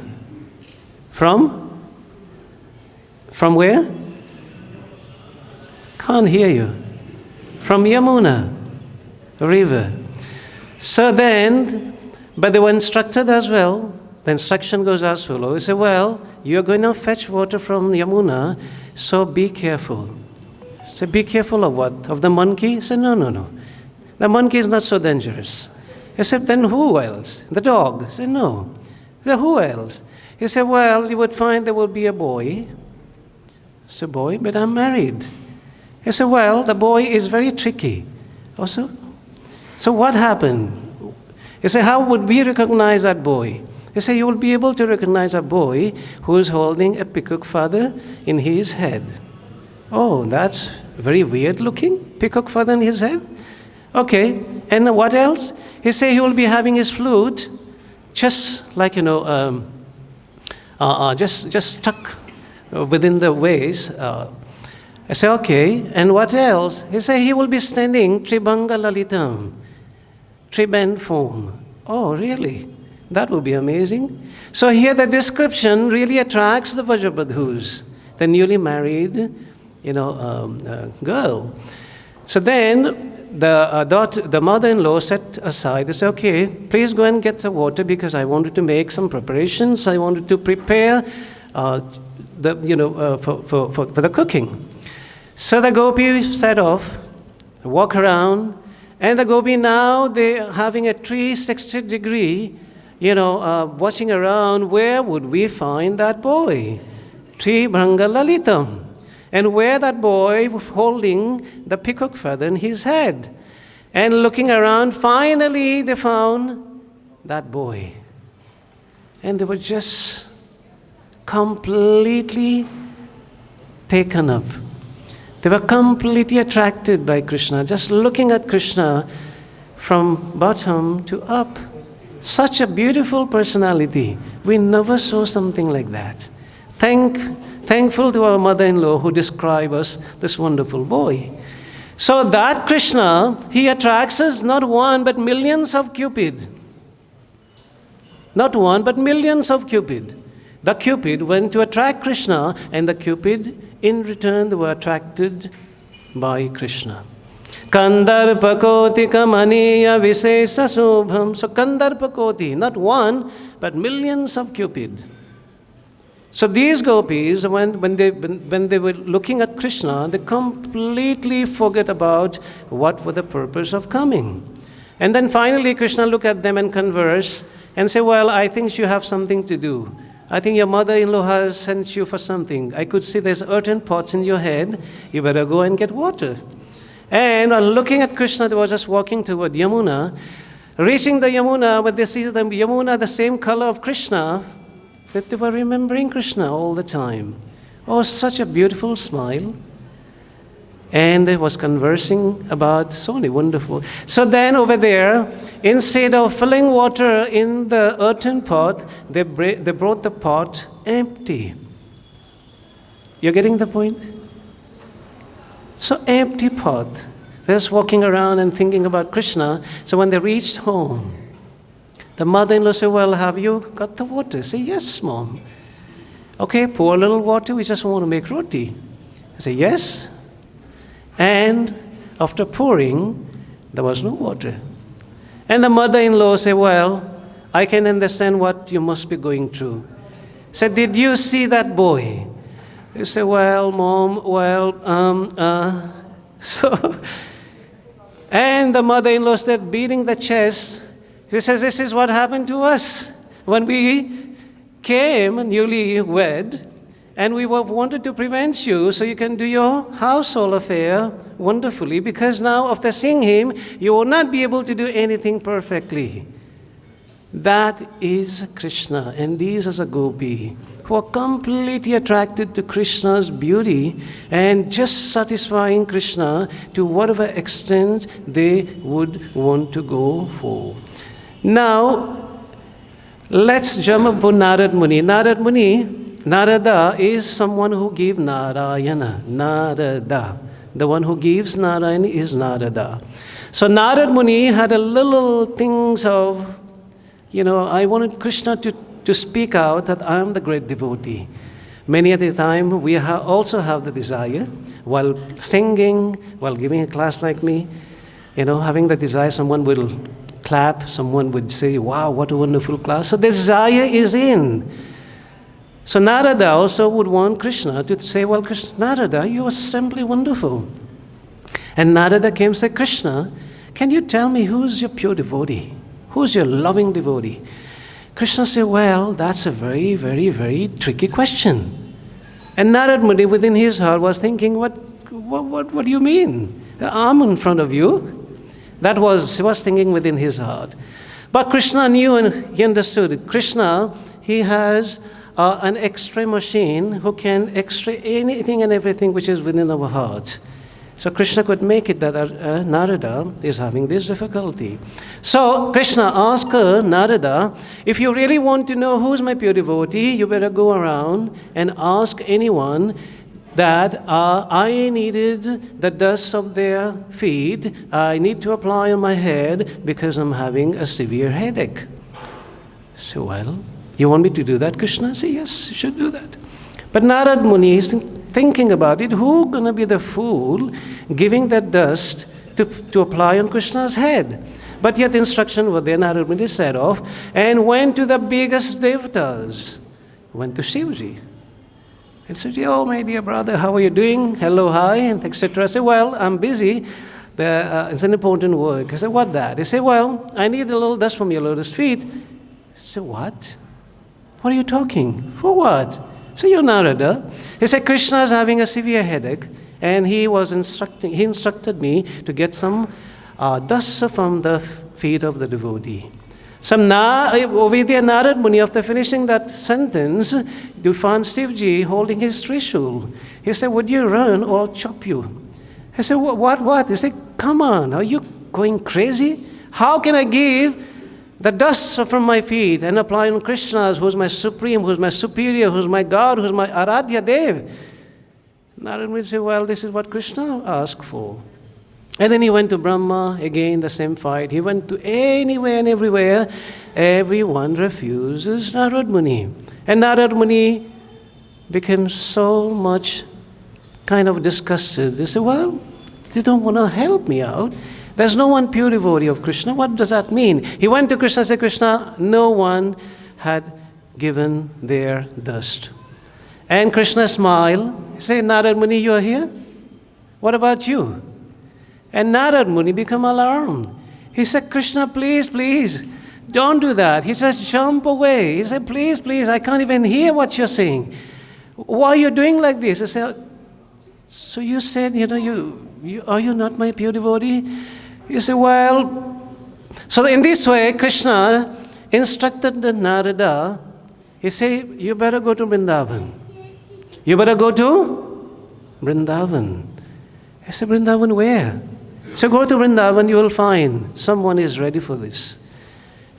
From where? Can't hear you. From Yamuna river. So then, but they were instructed as well. The instruction goes as follows. He said, well, you're going to fetch water from Yamuna, so be careful. So be careful of what? Of the monkey? He said, no. The monkey is not so dangerous. He said, then who else? The dog? He said, no. He said, who else? He said, well, you would find there will be a boy. I said, boy, but I'm married. He said, well, the boy is very tricky. Also, so what happened? He said, how would we recognize that boy? He said, you will be able to recognize a boy who is holding a peacock feather in his head. Oh, that's very weird looking, peacock feather in his head. Okay, and what else? He said he will be having his flute just like, just stuck within the waist. I said, okay, and what else? He said he will be standing Tribhanga Lalitam, three-band form. Oh, really? That would be amazing. So here the description really attracts the Vrajabadhus, the newly married, girl. So then the mother-in-law set aside. They said, okay, please go and get the water because I wanted to make some preparations. I wanted to prepare for the cooking. So the gopi set off, walk around, and the gopi now, they're having a 360-degree, watching around, where would we find that boy? Tribhanga Lalitam. And where that boy holding the peacock feather in his head. And looking around, finally they found that boy. And they were just completely taken up. They were completely attracted by Kṛṣṇa, just looking at Kṛṣṇa from bottom to up. Such a beautiful personality. We never saw something like that. Thankful to our mother-in-law who described us this wonderful boy. So that Kṛṣṇa, he attracts us not one but millions of Cupid. Not one but millions of Cupid. The Cupid went to attract Kṛṣṇa, and the Cupid in return they were attracted by Kṛṣṇa. Kandarpakoti kamaniya visesa subham. So Kandarpakoti, not one but millions of Cupid. So these gopis, when they were looking at Kṛṣṇa, they completely forget about what was the purpose of coming. And then finally Kṛṣṇa looked at them and conversed and said, well, I think you have something to do. I think your mother-in-law has sent you for something. I could see there's earthen pots in your head. You better go and get water. And looking at Kṛṣṇa, they were just walking toward Yamuna. Reaching the Yamuna, when they see the Yamuna, the same color of Kṛṣṇa, that they were remembering Kṛṣṇa all the time. Oh, such a beautiful smile. And they was conversing about so many wonderful. So then over there, instead of filling water in the earthen pot, they brought the pot empty. You're getting the point? So empty pot. They're just walking around and thinking about Kṛṣṇa. So when they reached home, the mother-in-law said, well, have you got the water? Say, yes, Mom. Okay, pour a little water. We just want to make roti. I say, yes. And after pouring, there was no water. And the mother-in-law said, well, I can understand what you must be going through. Said, did you see that boy? You say, well, Mom, so, and the mother-in-law started beating the chest. She says, this is what happened to us when we came newly wed, and we wanted to prevent you so you can do your household affair wonderfully, because now after seeing him, you will not be able to do anything perfectly. That is Kṛṣṇa, and these are the gopi who are completely attracted to Kṛṣṇa's beauty and just satisfying Kṛṣṇa to whatever extent they would want to go for. Now, let's jump upon Narad Muni. Narada is someone who gave Narayana. Narada. The one who gives Narayana is Narada. So Narad Muni had a little things of, I wanted Kṛṣṇa to speak out that I am the great devotee. Many at the time, we also have the desire, while singing, while giving a class like me, having the desire, someone will clap, someone would say, wow, what a wonderful class. So the desire is in. So Narada also would want Kṛṣṇa to say, well, Narada, you are simply wonderful. And Narada came and said, Kṛṣṇa, can you tell me who's your pure devotee? Who's your loving devotee? Kṛṣṇa said, well, that's a very, very, very tricky question. And Narad Muni within his heart was thinking, what do you mean? I'm in front of you. He was thinking within his heart. But Kṛṣṇa knew and he understood. Kṛṣṇa, he has an X-ray machine who can X-ray anything and everything which is within our heart. So Kṛṣṇa could make it that Narada is having this difficulty. So Kṛṣṇa asked Narada, if you really want to know who's my pure devotee, you better go around and ask anyone that I needed the dust of their feet, I need to apply on my head because I'm having a severe headache. So, well, you want me to do that, Kṛṣṇa? Say, yes, you should do that. But Narad Muni is thinking about it, who's going to be the fool giving that dust to apply on Kṛṣṇa's head? But yet instruction was there, Narad Muni set off and went to the biggest devatas, went to Shivji. And said, oh, my dear brother, how are you doing? Hello, hi, and etc. I said, well, I'm busy. It's an important work. I said, what that? He said, well, I need a little dust from your lotus feet. I said, what? What are you talking? For what? So you're Narada. He said, Kṛṣṇa is having a severe headache, and he instructed me to get some dust from the feet of the devotee. Over there, Narad Muni, after finishing that sentence, you found Shivji holding his trishul. He said, would you run or I'll chop you? He said, what? He said, come on, are you going crazy? How can I give the dust from my feet and apply on Krishna's, who's my supreme, who's my superior, who's my God, who's my Aradhya Dev? Narad Muni said, well, this is what Krishna asked for. And then he went to Brahma, again the same fight. He went to anywhere and everywhere. Everyone refuses Narad Muni. And Narad Muni became so much kind of disgusted. They said, well, they don't want to help me out. There's no one pure devotee of Krishna. What does that mean? He went to Krishna and said, Krishna, no one had given their dust. And Krishna smiled. He said, Narad Muni, you are here? What about you? And Narad Muni became alarmed. He said, Krishna, please, please, don't do that. He says, jump away. He said, please, please, I can't even hear what you're saying. Why are you doing like this? I said, so you said, are you not my pure devotee? He said, well, so in this way, Krishna instructed the Narada. He said, you better go to Vrindavan. You better go to Vrindavan. I said, Vrindavan where? So go to Vrindavan, you will find someone is ready for this.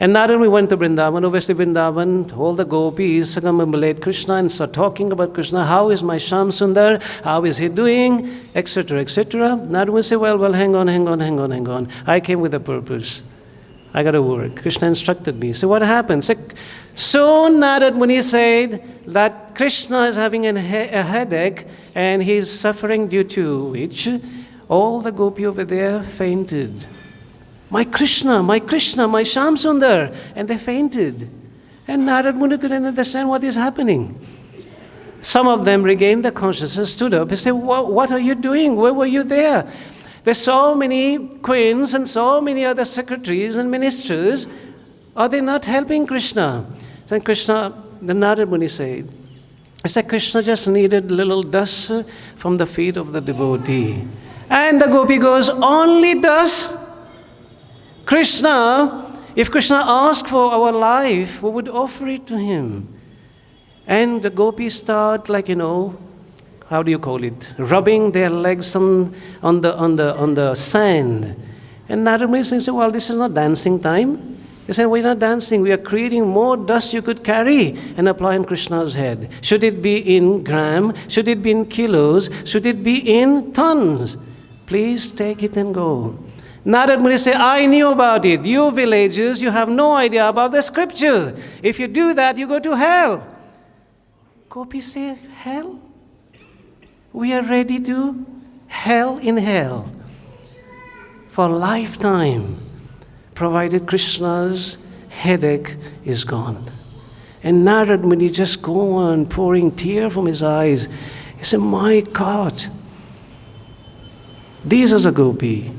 And Narada Muni went to Vrindavan. Obviously Vrindavan, all the gopis circumambulate Krishna and start talking about Krishna. How is my Shyam Sundar? How is he doing? Etc., etc. Narada Muni said, well, hang on. I came with a purpose. I got to work. Krishna instructed me. So what happened? So Narada Muni said that Krishna is having a headache and he's suffering due to which all the gopis over there fainted. My Krishna, my Shyam Sundar. And they fainted. And Narada Muni couldn't understand what is happening. Some of them regained their consciousness, stood up. He said, what are you doing? Where were you there? There's so many queens and so many other secretaries and ministers. Are they not helping Krishna? Then the Narada Muni said, Krishna just needed a little dust from the feet of the devotee. And the gopi goes, only dust? Krishna, if Krishna asked for our life, we would offer it to him. And the gopis start how do you call it? Rubbing their legs on the sand. And Narada Muni says, well, this is not dancing time. He said, we're not dancing. We are creating more dust you could carry and apply on Krishna's head. Should it be in gram? Should it be in kilos? Should it be in tons? Please take it and go. Narada Muni said, I knew about it. You villagers, you have no idea about the scripture. If you do that, you go to hell. Gopis say, hell? We are ready to hell in hell for a lifetime, provided Krishna's headache is gone. And Narada Muni just go on pouring tears from his eyes. He said, my God, this is a gopi.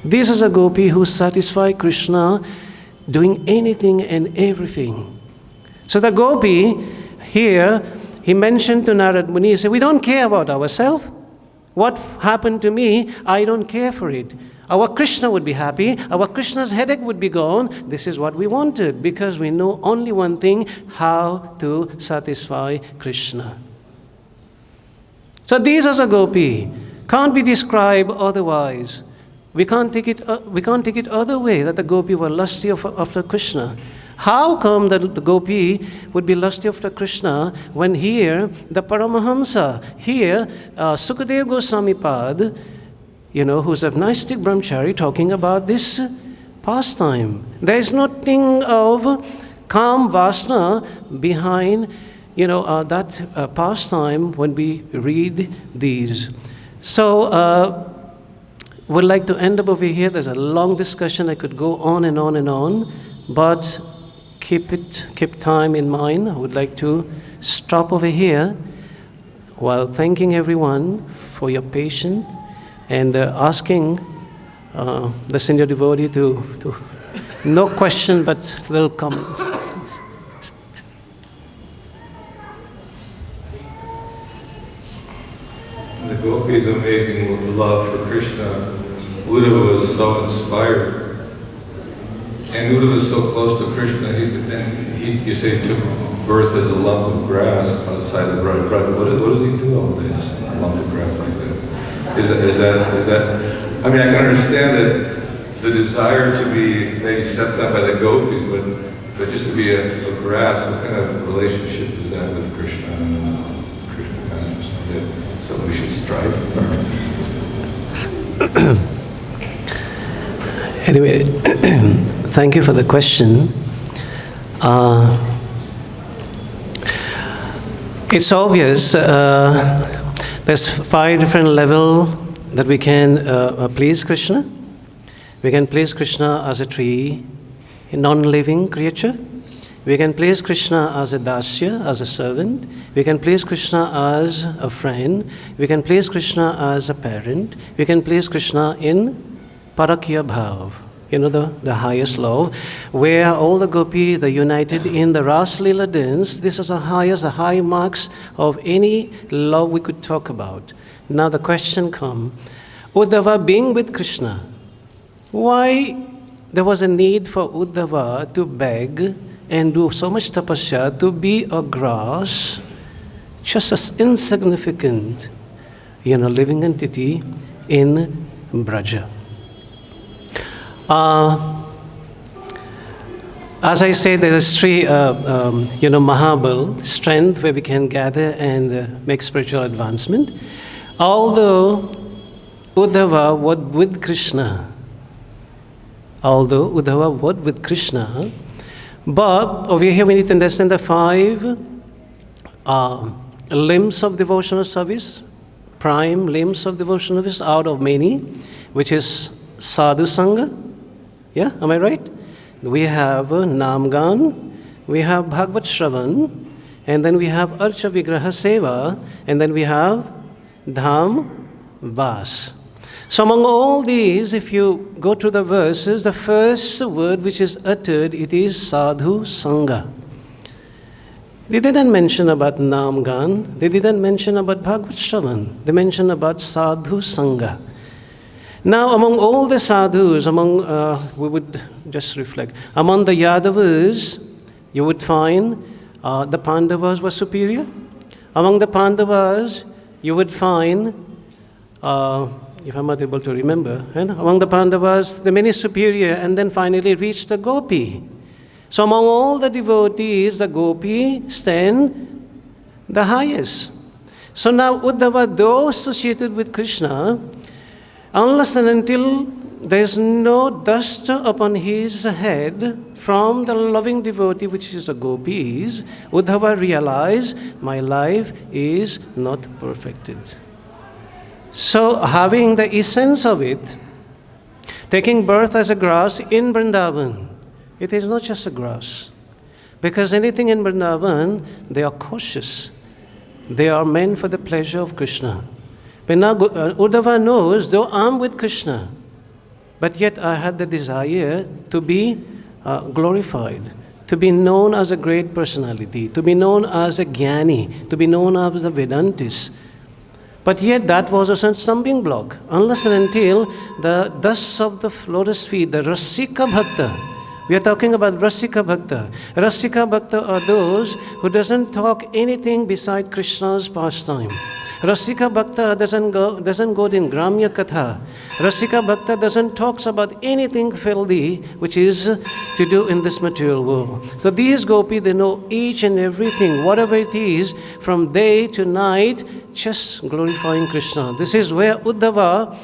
This is a gopi who satisfies Krishna doing anything and everything. So the gopi here, he mentioned to Narada Muni, he said, we don't care about ourselves. What happened to me, I don't care for it. Our Krishna would be happy. Our Krishna's headache would be gone. This is what we wanted because we know only one thing, how to satisfy Krishna. So these are a gopi. Can't be described otherwise. We can't take it other way that the gopi were lusty after Krishna. How come that the gopi would be lusty after Krishna when here the Paramahamsa, here Sukadeva Goswami Pad, who's a Gnostic brahmachari talking about this pastime. There is nothing of kam vasana behind that pastime when we read these. So would like to end up over here. There's a long discussion. I could go on and on and on, but keep time in mind. I would like to stop over here while thanking everyone for your patience and asking the senior devotee to no question but little comments. The gopis' amazing love for Krishna. Uddhava was so inspired. And Uddhava was so close to Krishna, you say he took birth as a lump of grass outside the bride. What does he do all day? Just a lump of grass like that? Is that? I mean, I can understand that the desire to be maybe stepped up by the gopis, but just to be a grass, what kind of relationship is that with Krishna and Krishna consciousness? Is that something we should strive for? Anyway, thank you for the question. It's obvious there's 5 different levels that we can please Krishna. We can please Krishna as a tree, a non-living creature. We can please Krishna as a dasya, as a servant. We can please Krishna as a friend. We can please Krishna as a parent. We can please Krishna in parakya bhav, the highest love, where all the gopis, they're united in the Ras Leela dance. This is the high marks of any love we could talk about. Now the question comes, Uddhava being with Krishna, why there was a need for Uddhava to beg and do so much tapasya to be a grass, just as insignificant, living entity in Braja? As I say, there is Śrī Mahabal, strength where we can gather and make spiritual advancement. Although Uddhava was with Krishna, but over here we need to understand the 5 limbs of devotional service, prime limbs of devotional service out of many, which is sadhu sangha. Yeah, am I right? We have Namgan, we have Bhagavad Shravan, and then we have Archa Vigraha Seva, and then we have Dham Vas. So among all these, if you go to the verses, the first word which is uttered, it is sadhu sangha. They didn't mention about Namgan, they didn't mention about Bhagavad Shravan, they mentioned about sadhu sangha. Now, among all the sadhus, we would just reflect, among the Yadavas, you would find the Pandavas were superior. Among the Pandavas, you would find, if I'm not able to remember, among the Pandavas, the many superior, and then finally reached the gopi. So among all the devotees, the gopi stand the highest. So now Uddhava, though associated with Krishna, unless and until there is no dust upon his head from the loving devotee, which is a gopis, Uddhava realized, my life is not perfected. So having the essence of it, taking birth as a grass in Vrindavan, it is not just a grass. Because anything in Vrindavan, they are cautious. They are meant for the pleasure of Krishna. But now Uddhava knows, though I'm with Krishna, but yet I had the desire to be glorified, to be known as a great personality, to be known as a Jnani, to be known as a Vedantis. But yet that was a stumbling block, unless and until the dust of the lotus feet, the Rasika Bhakta. We are talking about Rasika Bhakta. Rasika Bhakta are those who doesn't talk anything beside Krishna's pastime. Rasika Bhakta doesn't go in Gramya Katha. Rasika Bhakta doesn't talk about anything filthy which is to do in this material world. So these gopis, they know each and everything, whatever it is, from day to night, just glorifying Krishna. This is where Uddhava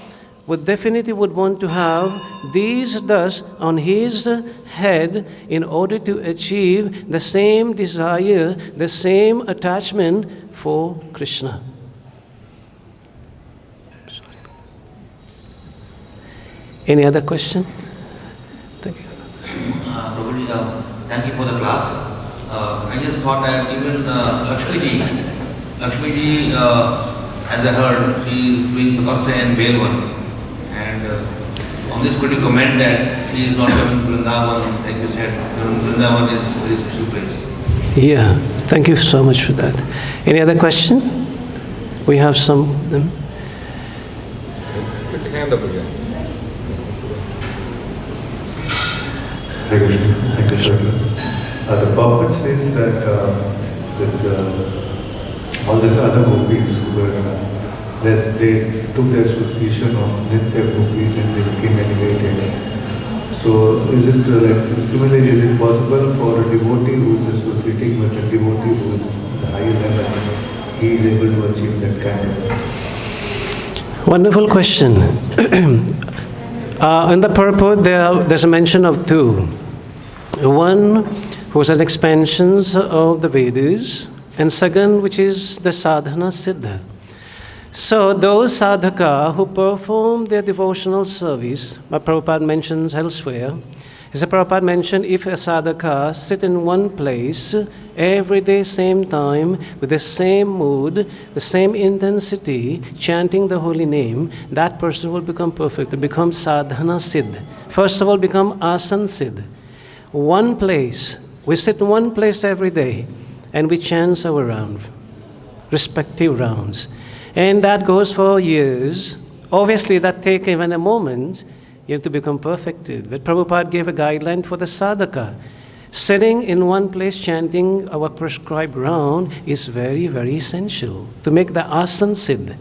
would want to have these dust on his head in order to achieve the same desire, the same attachment for Krishna. Any other question? Thank you. Prabhuji, thank you for the class. I just thought that even Lakshmi ji, as I heard, she is doing tapasya and Velvan. And on this, could you comment that she is not coming to Vrindavan, like you said, Vrindavan is a very special place? Yeah, thank you so much for that. Any other question? We have some of them. Put your hand up again. Hare Krishna. Hare Krishna. The Purport says that all these other gopis who were they took the association of Nitya gopis and they became elevated. So is it similarly, is it possible for a devotee who is associating with a devotee who is at a higher level, he is able to achieve that kind of? Wonderful question. In the purport, there's a mention of two. One was an expansion of the Vedas, and second, which is the sadhana siddha. So those sadhaka who perform their devotional service, Prabhupada mentions elsewhere, as Prabhupada mentioned, if a sadhaka sit in one place every day, same time, with the same mood, the same intensity, chanting the holy name, that person will become perfect. It becomes sadhana siddh. First of all, become asan siddh. One place. We sit in one place every day and we chant our round, respective rounds. And that goes for years. Obviously, that takes even a moment. You have to become perfected. But Prabhupada gave a guideline for the sadhaka. Sitting in one place chanting our prescribed round is very, very essential to make the asan siddh.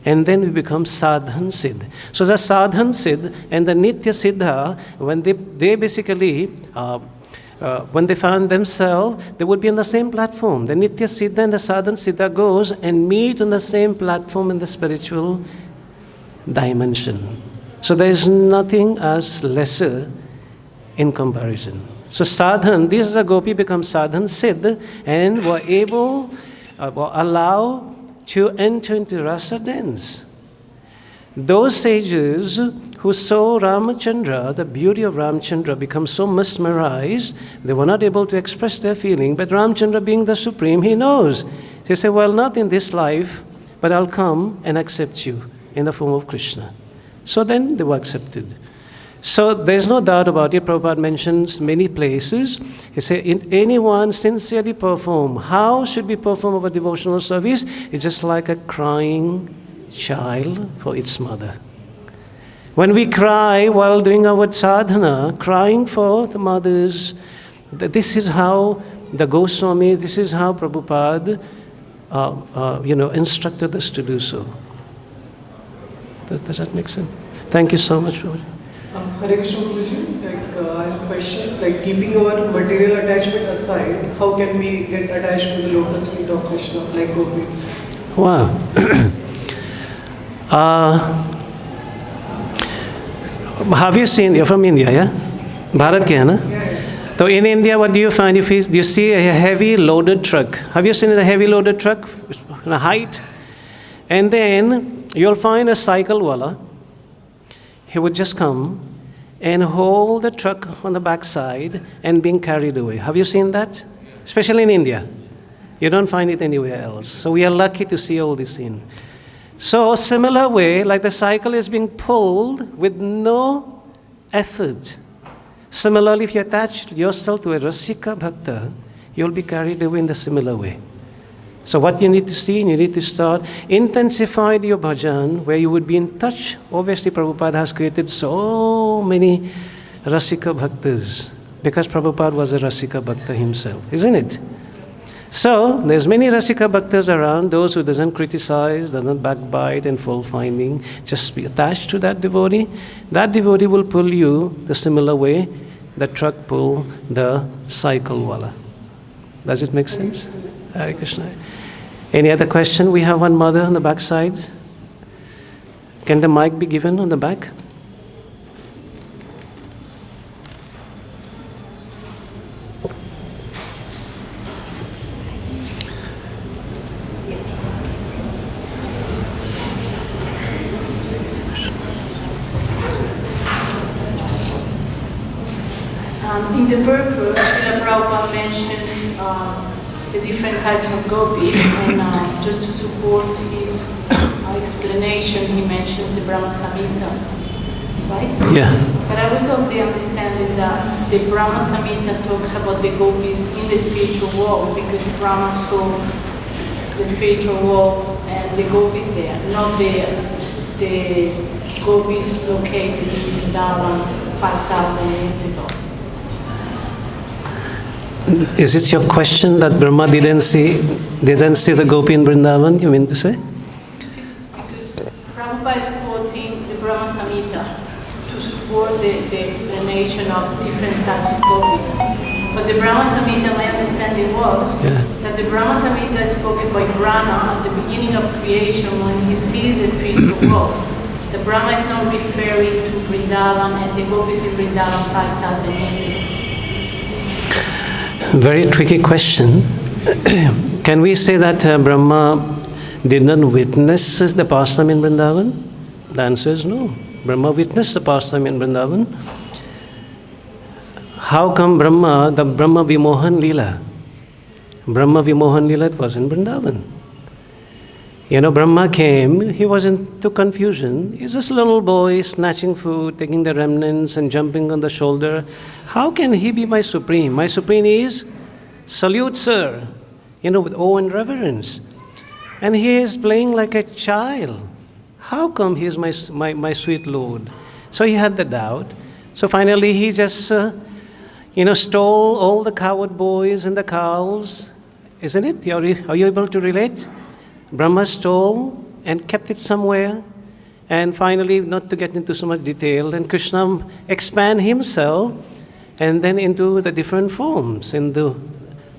And then we become sadhan siddh. So the sadhan siddh and the nitya siddha, when they basically, when they found themselves, they would be on the same platform. The nitya siddha and the sadhan siddha goes and meet on the same platform in the spiritual dimension. So there is nothing as lesser in comparison. So sadhan, this is a gopi becomes sadhan siddh and were able, were allowed to enter into rasa dance. Those sages who saw Ramachandra, the beauty of Ramachandra, become so mesmerized, they were not able to express their feeling, but Ramachandra being the supreme, he knows. They say, well, not in this life, but I'll come and accept you in the form of Krishna. So then they were accepted. So there's no doubt about it. Prabhupada mentions many places. He said, if anyone sincerely perform, how should we perform our devotional service? It's just like a crying child for its mother. When we cry while doing our sadhana, crying for the mothers, this is how the Goswami, this is how Prabhupada instructed us to do so. Does that make sense? Thank you so much, Prabhupada. Hare Krishna Guruji, I have a question. Keeping our material attachment aside, how can we get attached to the lotus feet of Krishna, like gopis? Wow. Have you seen, you're from India, yeah? Bharat ke hai na? Yeah. So in India, what do you find? Do you see a heavy loaded truck? Have you seen a heavy loaded truck? In a height? And then you'll find a cycle wala. He would just come and hold the truck on the backside and being carried away. Have you seen that? Especially in India. You don't find it anywhere else. So we are lucky to see all this in. So similar way, like the cycle is being pulled with no effort. Similarly, if you attach yourself to a Rasika Bhakta, you'll be carried away in the similar way. So what you need to see, you need to start, intensify your bhajan, where you would be in touch. Obviously, Prabhupada has created so many Rasika Bhaktas, because Prabhupada was a Rasika Bhakta himself, isn't it? So, there's many Rasika Bhaktas around, those who doesn't criticize, doesn't backbite and fault-finding, just be attached to that devotee. That devotee will pull you the similar way the truck pull the cycle wala. Does it make sense? Hare Krishna. Any other question? We have one mother on the back side. Can the mic be given on the back? In the Purport, Śrīla Prabhupada mentions the different types of gopis, and just to support his explanation, he mentions the Brahma Samhita, right? Yeah. But I was of the understanding that the Brahma Samhita talks about the gopis in the spiritual world, because Brahma saw the spiritual world and the gopis there, not the gopis located in Vrindavan 5,000 years ago. Is it your question that Brahma didn't see the gopi in Vrindavan, you mean to say? Because Prabhupada is quoting the Brahma Samhita to support the explanation of different types of gopis. But the Brahma Samhita, my understanding was that the Brahma Samhita is spoken by Brahma at the beginning of creation when he sees the spiritual world. The Brahma is not referring to Vrindavan and the gopis in Vrindavan 5,000 years ago. Very tricky question. Can we say that Brahma did not witness the pastime in Vrindavan? The answer is no. Brahma witnessed the pastime in Vrindavan. How come the Brahma Vimohan Leela? Brahma Vimohan Leela, it was in Vrindavan. You know, Brahma came, he was into confusion. He's just a little boy snatching food, taking the remnants and jumping on the shoulder. How can he be my supreme? My supreme is, salute sir, you know, with awe and reverence. And he is playing like a child. How come he is my sweet Lord? So he had the doubt. So finally he just, stole all the coward boys and the cows. Isn't it? Are you able to relate? Brahma stole and kept it somewhere, and finally, not to get into so much detail, and Kṛṣṇam expand himself and then into the different forms, into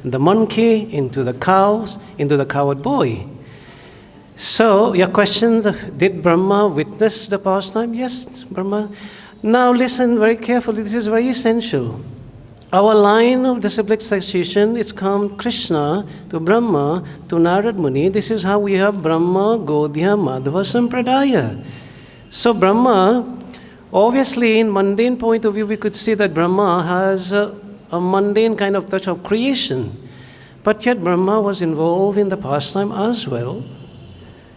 the monkey, into the cows, into the coward boy. So, your question, did Brahma witness the pastime? Yes, Brahma. Now listen very carefully, this is very essential. Our line of disciplic succession is come Kṛṣṇa to Brahma to Narad Muni. This is how we have Brahma, Godhya, Madhava, Sampradaya. So Brahma, obviously in mundane point of view, we could see that Brahma has a mundane kind of touch of creation. But yet Brahma was involved in the pastime as well,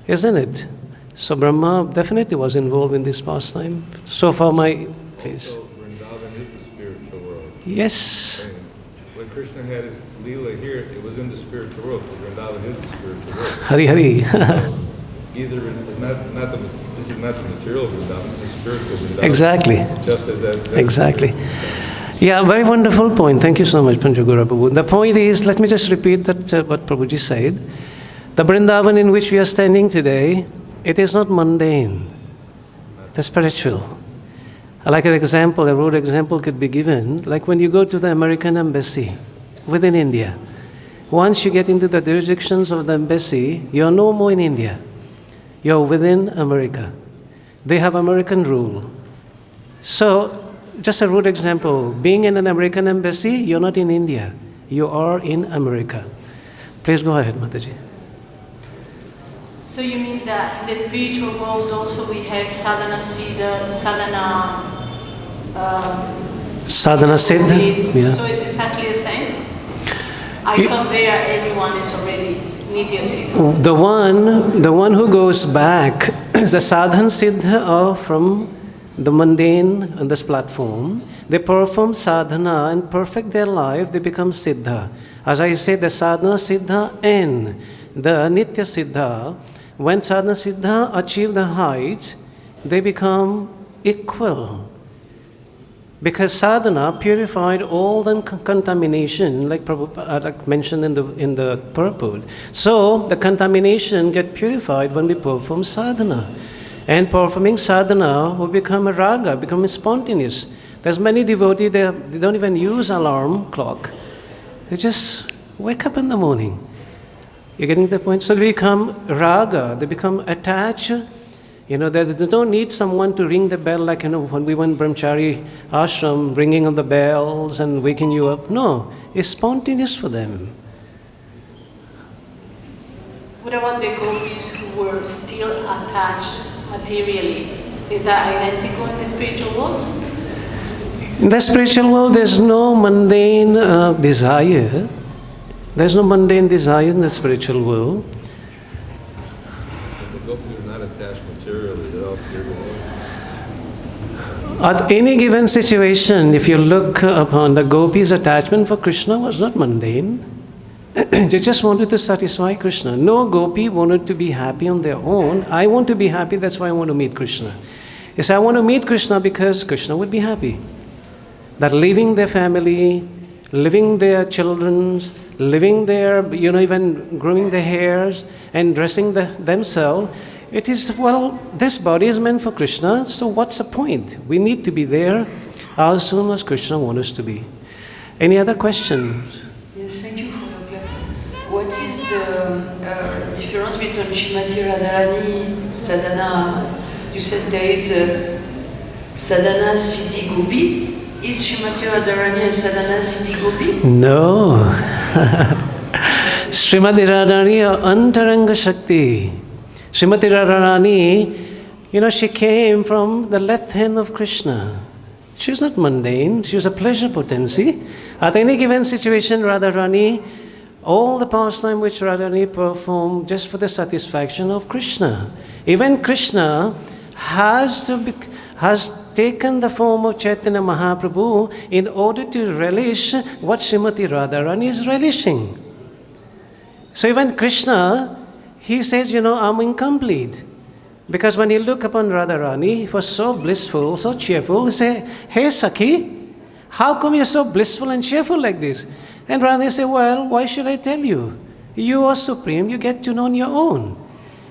isn't it? So Brahma definitely was involved in this pastime. So far my case. Yes. When Kṛṣṇa had his Leela here, it was in the spiritual world. Vrindavan is the spiritual world. Hari Hari. Either this is not the material Vrindavan, it's the spiritual Vrindavan. Exactly. Just as that. Exactly. Yeah, very wonderful point. Thank you so much, Panchagura Prabhu. The point is, let me just repeat that what Prabhuji said. The Vrindavan in which we are standing today, it is not mundane. It's spiritual. Like an example, a road example could be given, like when you go to the American embassy within India. Once you get into the jurisdictions of the embassy, you're no more in India. You're within America. They have American rule. So, just a road example, being in an American embassy, you're not in India. You are in America. Please go ahead, Mataji. So you mean that in the spiritual world also we have sadhana siddha, sadhana siddha? Yeah. So it's exactly the same? I thought there everyone is already nitya siddha. The one who goes back is the sadhana siddha from the mundane on this platform. They perform sadhana and perfect their life, they become siddha. As I said, the sadhana siddha and the nitya siddha, when sadhana siddha achieve the height, they become equal. Because sadhana purified all the contamination, like Prabhupada mentioned in the purport. So the contamination get purified when we perform sadhana. And performing sadhana will become a raga, become spontaneous. There's many devotees, they don't even use alarm clock. They just wake up in the morning. You're getting the point? So they become raga, they become attached. They don't need someone to ring the bell like, when we went Brahmachari ashram, ringing on the bells and waking you up. No, it's spontaneous for them. What about the gopis who were still attached materially? Is that identical in the spiritual world? In the spiritual world, there's no mundane desire. There's no mundane desire in the spiritual world. The gopis are not attached materially, they're all pure. At any given situation, if you look upon the gopis' attachment for Kṛṣṇa was not mundane. They just wanted to satisfy Kṛṣṇa. No gopi wanted to be happy on their own. I want to be happy, that's why I want to meet Kṛṣṇa. Yes, I want to meet Kṛṣṇa because Kṛṣṇa would be happy. That leaving their family, living their children's, living their, even grooming their hairs and dressing themselves. It is, well, this body is meant for Krishna, so what's the point? We need to be there as soon as Krishna wants us to be. Any other questions? Yes, thank you for your class. What is the difference between Śrīmati Radharani, sadhana? You said there is a sadhana siddhi gopi. Is Śrīmati Radharani a sadhana siddhi gopi? No. Śrīmati Radharani antar-gṛha Shakti. Śrīmati Radharani, she came from the left hand of Krishna. She's not mundane, she's a pleasure potency. At any given situation, Radharani, all the pastime which Radharani performed just for the satisfaction of Krishna. Even Krishna has taken the form of Chaitanya Mahaprabhu in order to relish what Śrīmati Radharani is relishing. So even Krishna, he says, I'm incomplete. Because when you look upon Radharani, he was so blissful, so cheerful. He say, hey Sakhi, how come you're so blissful and cheerful like this? And Radharani say, well, why should I tell you? You are supreme, you get to know on your own.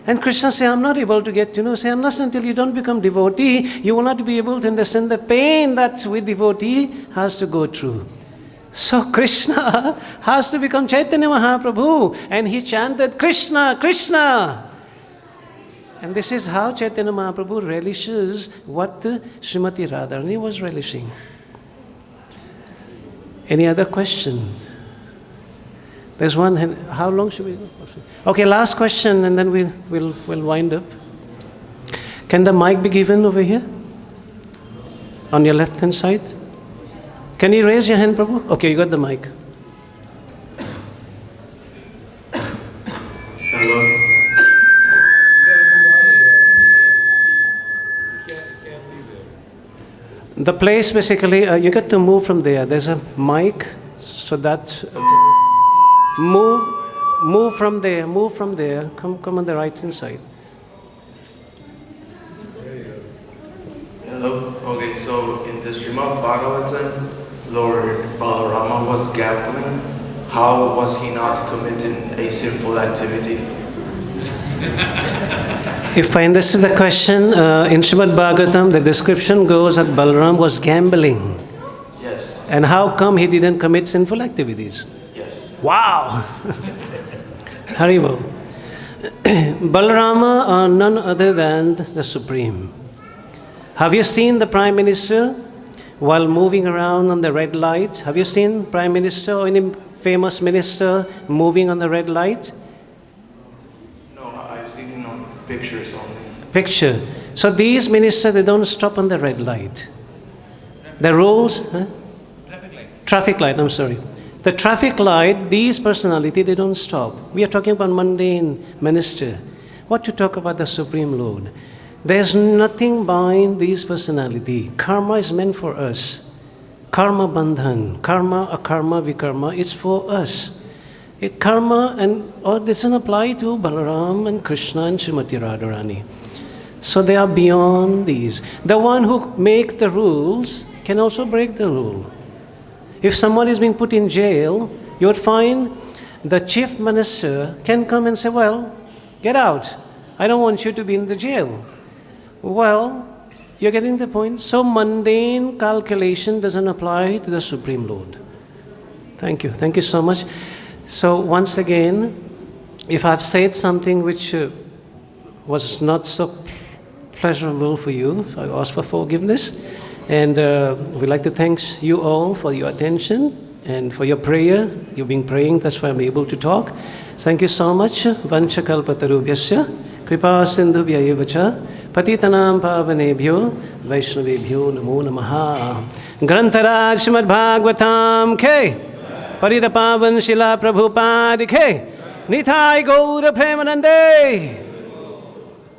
And Krishna say, I'm not able to get to know. Say, unless until you don't become devotee, you will not be able to understand the pain that with devotee has to go through. So Krishna has to become Chaitanya Mahaprabhu, and he chanted, Krishna, Krishna. And this is how Chaitanya Mahaprabhu relishes what Śrīmati Radharani was relishing. Any other questions? There's one hand. How long should we go? Okay, last question, and then we'll wind up. Can the mic be given over here? On your left-hand side? Can you raise your hand, Prabhu? Okay, you got the mic. Hello. The place basically, you get to move from there. There's a mic, so that move from there. Come on the right hand side. Hello. Okay, so in the Srimad Bhagavatam, Lord Balarama was gambling. How was he not committing a sinful activity? If I understood the question, in Srimad Bhagavatam, the description goes that Balaram was gambling. Yes. And how come he didn't commit sinful activities? Yes. Wow! Haribo. Balarama are none other than the Supreme. Have you seen the Prime Minister while moving around on the red light? Have you seen Prime Minister or any famous minister moving on the red light? Pictures only. Picture. So these ministers, they don't stop on the red light. The rules, traffic light, I'm sorry. The traffic light, these personality, they don't stop. We are talking about mundane minister. What to talk about the Supreme Lord? There's nothing behind these personality. Karma is meant for us. Karma bandhan, karma, akarma, vikarma, it's for us. Karma and doesn't apply to Balaram and Krishna and Śrīmati Radharani. So they are beyond these. The one who make the rules can also break the rule. If someone is being put in jail, you would find the chief minister can come and say, well, get out. I don't want you to be in the jail. Well, you're getting the point. So mundane calculation doesn't apply to the Supreme Lord. Thank you. Thank you so much. So once again, if I've said something which was not so pleasurable for you, so I ask for forgiveness. And we'd like to thank you all for your attention and for your prayer. You've been praying, that's why I'm able to talk. Thank you so much. Vancha kalpatarubhyasya kripa sindhubhya evacha patitanam pavanebhyo Vaiṣṇavebhyo namo namaha. Grantaraj Śrīmad Bhagavatam ke Paridapavan Śrīla Prabhupada ke Nitai Gaura Premanande.